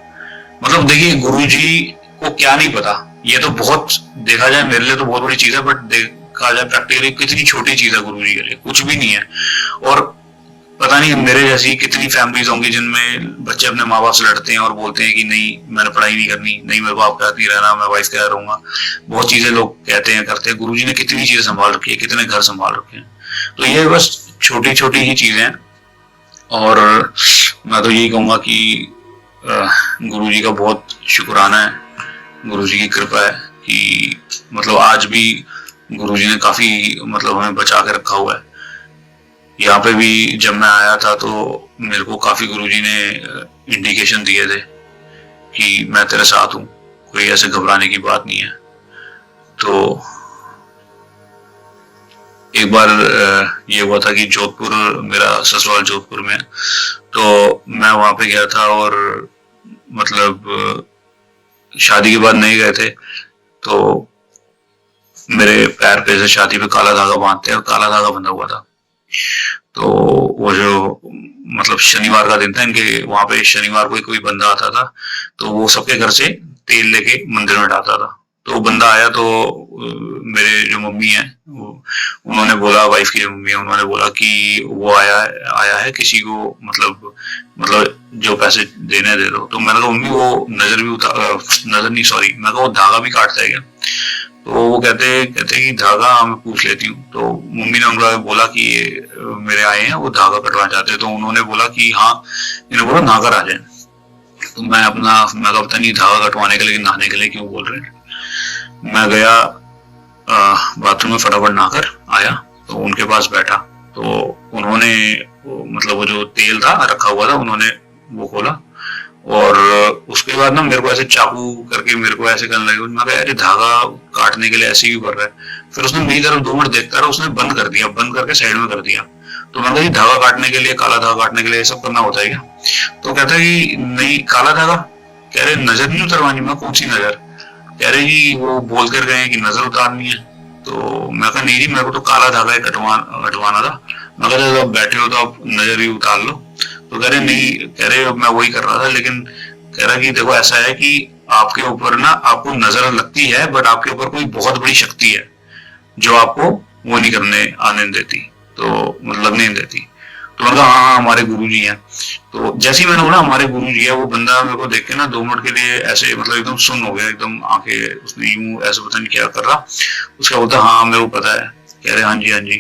मतलब देखिए गुरुजी को क्या नहीं पता, ये तो बहुत देखा जाए मेरे लिए तो बहुत बड़ी चीज है, बट देखा जाए प्रैक्टिकली कितनी छोटी चीज है गुरुजी के लिए, कुछ भी नहीं है। और पता नहीं मेरे जैसी कितनी फैमिलीज होंगी जिनमें बच्चे अपने माँ बाप से लड़ते हैं और बोलते हैं कि नहीं मैंने पढ़ाई नहीं करनी, नहीं मेरे को आपके साथ नहीं रहना, मैं वाइफ के साथ रहूंगा। बहुत चीजें लोग कहते हैं करते हैं। गुरुजी ने कितनी चीजें संभाल रखी है, कितने घर संभाल रखे हैं। तो ये बस छोटी छोटी ही चीजें हैं। और मैं तो यही कहूंगा कि गुरुजी का बहुत शुक्राना है, गुरुजी की कृपा है कि मतलब आज भी गुरुजी ने काफी मतलब हमें बचा के रखा हुआ है। यहाँ पे भी जब मैं आया था तो मेरे को काफी गुरुजी ने इंडिकेशन दिए थे कि मैं तेरे साथ हूँ, कोई ऐसे घबराने की बात नहीं है। तो एक बार ये हुआ था कि जोधपुर, मेरा ससुराल जोधपुर में, तो मैं वहां पे गया था और मतलब शादी के बाद नहीं गए थे, तो मेरे पैर पे से शादी पे काला धागा बांधते हैं और काला धागा बंधा हुआ था। तो वो जो मतलब शनिवार का दिन था, इनके वहां पे शनिवार को कोई बंदा आता था, तो वो सबके घर से तेल लेके मंदिर में डालता था। तो वो बंदा आया तो मेरे जो मम्मी है उन्होंने बोला, वाइफ की जो मम्मी है उन्होंने बोला कि वो आया है किसी को मतलब जो पैसे देने दे दो। तो मैंने कहा मम्मी वो नजर भी नजर नहीं सॉरी, मैं कहा वो धागा भी काटता है क्या? तो वो कहते कि धागा मैं पूछ लेती हूँ। तो मम्मी ने उनको बोला कि मेरे आए हैं वो धागा कटवाना चाहते हैं। तो उन्होंने बोला कि हाँ, इन्होंने बोला नहाकर आ जाए। तो मैं पता नहीं धागा कटवाने के लिए नहाने के लिए क्यों बोल रहे हैं। मैं गया बाथरूम में, फटाफट नहाकर आया तो उनके पास बैठा। तो उन्होंने मतलब वो जो तेल था रखा हुआ था उन्होंने वो खोला, और उसके बाद ना मेरे को ऐसे चाकू करके मेरे को ऐसे करने लगे। मैं कहा यार धागा काटने के लिए ऐसे ही कर रहा है। फिर उसने मेरी तरफ 2 मिनट देखता रहा, उसने बंद कर दिया, बंद करके साइड में कर दिया। तो मैंने कहा धागा काटने के लिए, काला धागा काटने के लिए सब करना होता है क्या? तो कहता है कि नहीं काला धागा। कह रहे नजर नहीं उतरवानी। मैं कौन सी नजर? कह रहे जी वो बोल कर गए कि नजर उतारनी है। तो मैं कहा नहीं जी मेरे को तो काला धागा कटवाना था। मैं कहा जब बैठे हो तो आप नजर ही उतार लो। तो कह रहे नहीं, कह रहे मैं वही कर रहा था, लेकिन कह रहा कि देखो ऐसा है कि आपके ऊपर ना आपको नजर लगती है, बट आपके ऊपर कोई बहुत बड़ी शक्ति है जो आपको वो नहीं करने आने देती, तो लगने नहीं देती। तो मैंने कहा हाँ हमारे गुरुजी हैं। तो जैसे ही मैंने बोला हमारे गुरुजी है, वो बंदा मेरे को देख के ना 2 मिनट के लिए ऐसे मतलब एकदम सुन्न हो गया, एकदम आंखें उसने यूं ऐसे पता नहीं क्या कर रहा। उसका बोलता हाँ मेरे को पता है। कह रहे हाँ जी हाँ जी।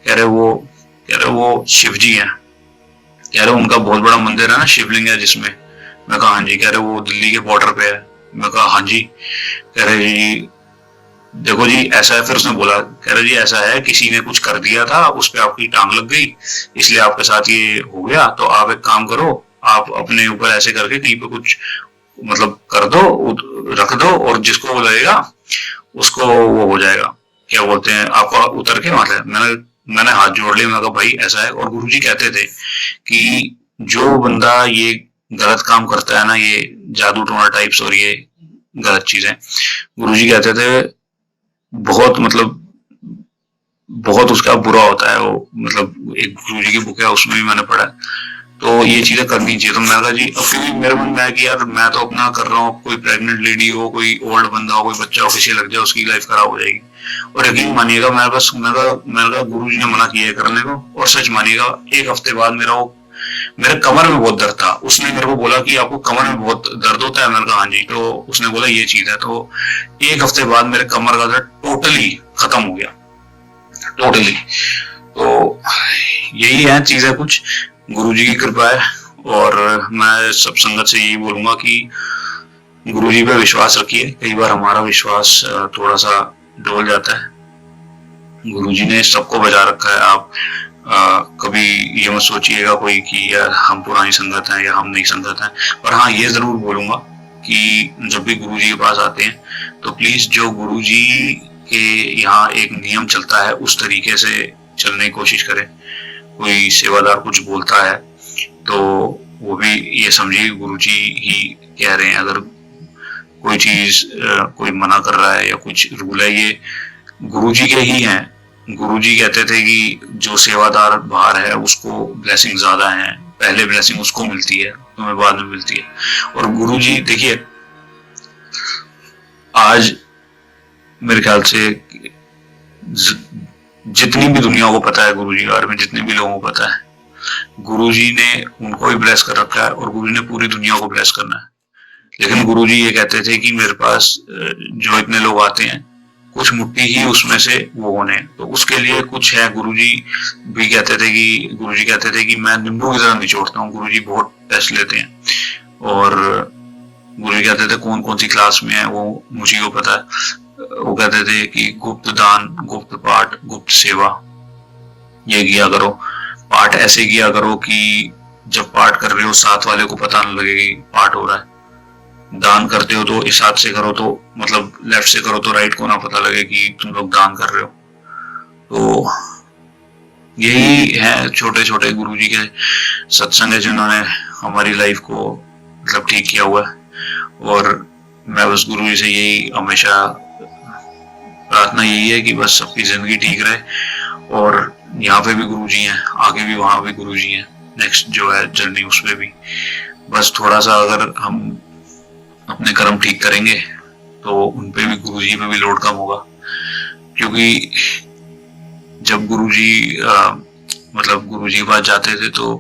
कह रहे वो शिव जी है। कह रहे उनका बहुत बड़ा मंदिर है ना, शिवलिंग है जिसमें। मैं कहा हाँ जी। कह रहे वो दिल्ली के बॉर्डर पे है। मैं कहा हाँ जी। कह रहे जी देखो जी ऐसा है। फिर उसने बोला, कह रहे जी ऐसा है किसी ने कुछ कर दिया था, उस पर आपकी टांग लग गई, इसलिए आपके साथ ये हो गया। तो आप एक काम करो, आप अपने ऊपर ऐसे करके कहीं पे कुछ मतलब कर दो, रख दो, और जिसको वो लगेगा उसको वो हो जाएगा, क्या बोलते हैं, आपका उतर के मतलब। मैंने हाथ जोड़ लिया। मैं कहा भाई ऐसा है। और गुरुजी कहते थे कि जो बंदा ये गलत काम करता है ना, ये जादू टोना टाइप्स और ये गलत चीजें, गुरुजी कहते थे बहुत मतलब बहुत उसका बुरा होता है। वो मतलब एक गुरुजी की बुक है उसमें भी मैंने पढ़ा है। तो ये चीजें करनी चाहिए। तो मैं कहा जी, अब फिर मेरे मन में आया कि यार मैं तो अपना कर रहा हूँ, कोई प्रेग्नेंट लेडी हो, कोई ओल्ड बंदा हो, कोई बच्चा हो, किसी लग जाए उसकी लाइफ खराब हो जाएगी। और यकीन मानिएगा, मैं गुरु जी ने मना किया है करने को, और सच मानिएगा 1 हफ्ते बाद मेरे कमर में बहुत दर्द था। उसने मेरे को बोला कि आपको कमर में बहुत दर्द होता है, मैंने कहा हाँ जी। तो उसने बोला ये चीज है। तो 1 हफ्ते बाद मेरे कमर का दर्द टोटली खत्म हो गया, टोटली। तो यही है चीजें कुछ, गुरुजी की कृपा है। और मैं सब संगत से यही बोलूंगा कि गुरुजी पे विश्वास रखिए। कई बार हमारा विश्वास थोड़ा सा डोल जाता है। गुरुजी ने सबको बचा रखा है। आप कभी ये मत सोचिएगा कोई कि यार हम पुरानी संगत हैं या हम नई संगत हैं। पर हाँ, ये जरूर बोलूंगा कि जब भी गुरुजी के पास आते हैं तो प्लीज जो गुरुजी के यहाँ एक नियम चलता है उस तरीके से चलने की कोशिश करें। कोई सेवादार कुछ बोलता है तो वो भी ये समझिए गुरुजी ही कह रहे हैं। अगर कोई चीज कोई मना कर रहा है या कुछ रूल है, ये गुरुजी के ही हैं। गुरुजी कहते थे कि जो सेवादार बाहर है उसको ब्लेसिंग ज्यादा है, पहले ब्लेसिंग उसको मिलती है, तुम्हें बाद में मिलती है। और गुरुजी देखिए, आज मेरे ख्याल से जितनी भी दुनिया को पता है गुरुजी के बारे में, जितने भी लोगों को पता है, गुरुजी ने उनको भी ब्लेस कर रखा है और गुरुजी ने पूरी दुनिया को ब्लेस करना है। लेकिन गुरुजी ये कहते थे कि मेरे पास जो इतने लोग आते हैं, कुछ मुट्ठी ही उसमें से वो होने, तो उसके लिए कुछ है। गुरुजी कहते थे कि मैं नींबू की तरह निचोड़ता हूँ। गुरुजी बहुत टेस्ट लेते हैं और गुरुजी कहते थे कौन कौन सी क्लास में है वो मुझे को पता है। वो कहते थे कि गुप्त दान, गुप्त पाठ, गुप्त सेवा ये किया करो। पाठ ऐसे किया करो कि जब पाठ कर रहे हो साथ वाले को पता न लगे कि पाठ हो रहा है। दान करते हो तो इस हाथ से करो, तो मतलब लेफ्ट से करो तो राइट को ना पता लगे कि तुम लोग दान कर रहे हो। तो यही है छोटे छोटे गुरुजी के सत्संग है जिन्होंने हमारी लाइफ को मतलब ठीक किया हुआ है। और मैं बस गुरुजी से यही हमेशा प्रार्थना यही है कि बस सबकी जिंदगी ठीक रहे। और यहाँ पे भी गुरुजी हैं, आगे भी वहां भी गुरुजी हैं, नेक्स्ट जो है जर्नी उसमें भी बस थोड़ा सा अगर हम अपने कर्म ठीक करेंगे तो उनपे भी गुरुजी पे भी लोड कम होगा। क्योंकि जब गुरुजी मतलब गुरुजी के पास जाते थे तो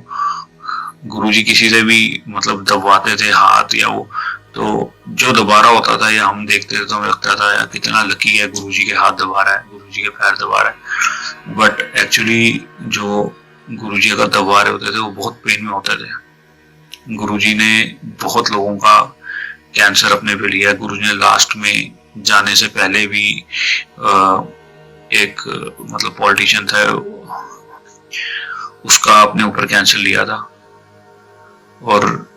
गुरुजी किसी से भी मतलब दबाते थे हाथ या वो, तो जो दबा रहा होता था या हम देखते थे तो हमें लगता था यार कितना लकी है, गुरुजी के हाथ दबा रहा है, गुरुजी के पैर दबा रहा है। बट एक्चुअली जो गुरुजी अगर दबा रहे होते थे वो बहुत पेन में होते थे। गुरुजी ने बहुत लोगों का कैंसर अपने पे लिया। गुरुजी ने लास्ट में जाने से पहले भी एक मतलब पॉलिटिशियन था, उसका अपने ऊपर कैंसर लिया था। और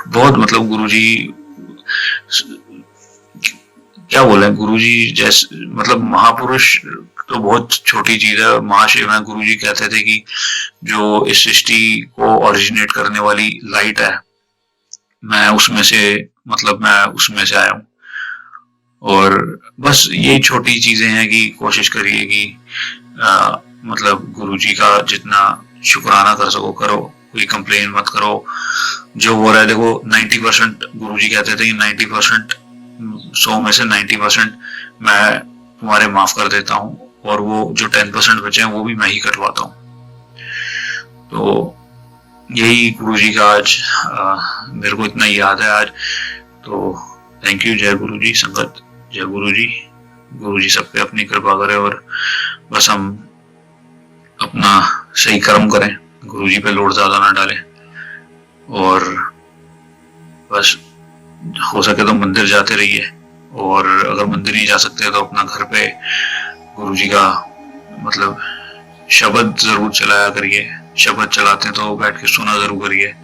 बहुत मतलब गुरुजी क्या बोले, गुरुजी जैसे मतलब महापुरुष तो बहुत छोटी चीज है, महाशिव है। गुरुजी कहते थे कि जो इस सृष्टि को ओरिजिनेट करने वाली लाइट है, मैं उसमें से आया हूँ। और बस यही छोटी चीजें हैं कि कोशिश करिए कि मतलब गुरुजी का जितना शुक्राना कर सको करो, कोई कंप्लेन मत करो। जो हो रहा है देखो 90% गुरुजी कहते थे कि 90% 100 में से 90% मैं तुम्हारे माफ कर देता हूँ और वो जो 10% बचे हैं वो भी मैं ही करवाता हूँ। तो यही गुरुजी का आज मेरे को इतना याद है आज। तो थैंक यू। जय गुरुजी संगत, जय गुरुजी। गुरुजी सब पे अपनी कृपा करे और बस हम अपना सही कर्म करें, गुरुजी पे लोड ज्यादा ना डालें। और बस हो सके तो मंदिर जाते रहिए, और अगर मंदिर नहीं जा सकते तो अपना घर पे गुरुजी का मतलब शब्द जरूर चलाया करिए। शब्द चलाते हैं तो बैठ के सुना जरूर करिए,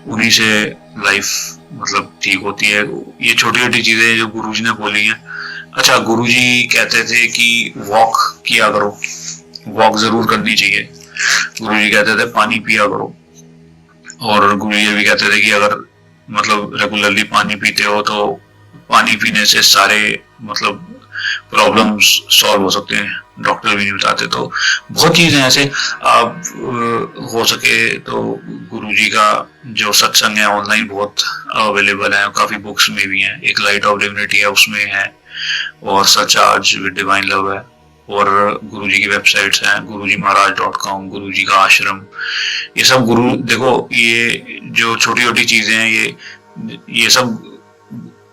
उन्हीं से लाइफ मतलब ठीक होती है। ये छोटी छोटी चीजें जो गुरुजी ने बोली हैं। अच्छा, गुरुजी कहते थे कि वॉक किया करो, वॉक जरूर करनी चाहिए। गुरुजी कहते थे पानी पिया करो, और गुरुजी भी कहते थे कि अगर मतलब रेगुलरली पानी पीते हो तो पानी पीने से सारे मतलब प्रॉब्लम्स सॉल्व हो सकते हैं, डॉक्टर भी नहीं बताते। तो बहुत चीजें ऐसे आप हो सके तो गुरुजी का जो सत्संग है ऑनलाइन बहुत अवेलेबल है, काफी बुक्स में भी है, एक लाइट ऑफ डिविनिटी है उसमें है, और सच आज विद डिवाइन लव है, और गुरुजी की वेबसाइट्स हैं, gurujimaharaj.com, गुरुजी का आश्रम, ये सब गुरु देखो, ये जो छोटी छोटी चीजें हैं ये सब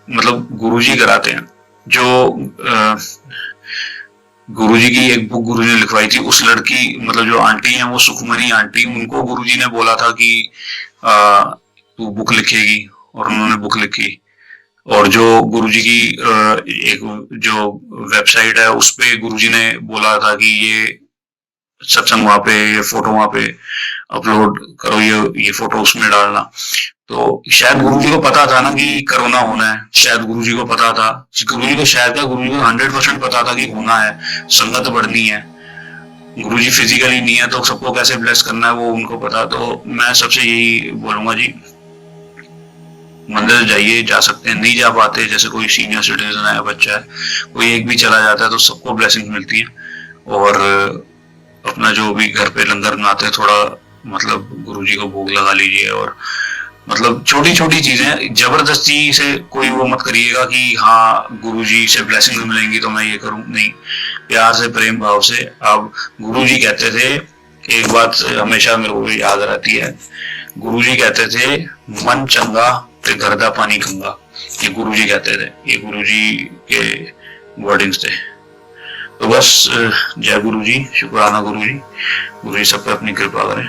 मतलब गुरुजी कराते हैं। जो गुरुजी की एक बुक गुरुजी ने लिखवाई थी, उस लड़की मतलब जो आंटी है वो सुखमनी आंटी, उनको गुरुजी ने बोला था कि तू बुक लिखेगी, और उन्होंने बुक लिखी। और जो गुरुजी की एक जो वेबसाइट है उस पे गुरुजी ने बोला था कि ये सत्संग वहां पे, ये फोटो वहां पे अपलोड करो, ये फोटो उसमें डालना। तो शायद गुरुजी को पता था ना कि कोरोना होना है, शायद गुरुजी को पता था, गुरुजी को शायद क्या, गुरुजी को 100% पता था कि होना है, संगत बढ़नी है। गुरुजी फिजिकली नहीं है तो सबको कैसे ब्लेस करना है वो उनको पता। तो मैं सबसे यही बोलूंगा जी, मंदिर जाइए, जा सकते हैं, नहीं जा पाते जैसे कोई सीनियर सिटीजन है, बच्चा है, कोई एक भी चला जाता है तो सबको ब्लेसिंग मिलती है। और अपना जो भी घर पे लंगर बनाते हैं थोड़ा मतलब गुरुजी को भोग लगा लीजिए, और मतलब छोटी छोटी चीजें, जबरदस्ती से कोई वो मत करिएगा कि हाँ गुरुजी से ब्लेसिंग मिलेंगी तो मैं ये करूं, नहीं, प्यार से प्रेम भाव से। अब गुरुजी कहते थे, एक बात हमेशा मेरे को याद रहती है, गुरुजी कहते थे मन चंगा ते घर दा पानी गंगा, ये गुरुजी कहते थे, ये गुरुजी के वर्डिंग्स थे। तो बस जय गुरुजी, शुक्राना गुरुजी, गुरुजी सब पे अपनी कृपा करें।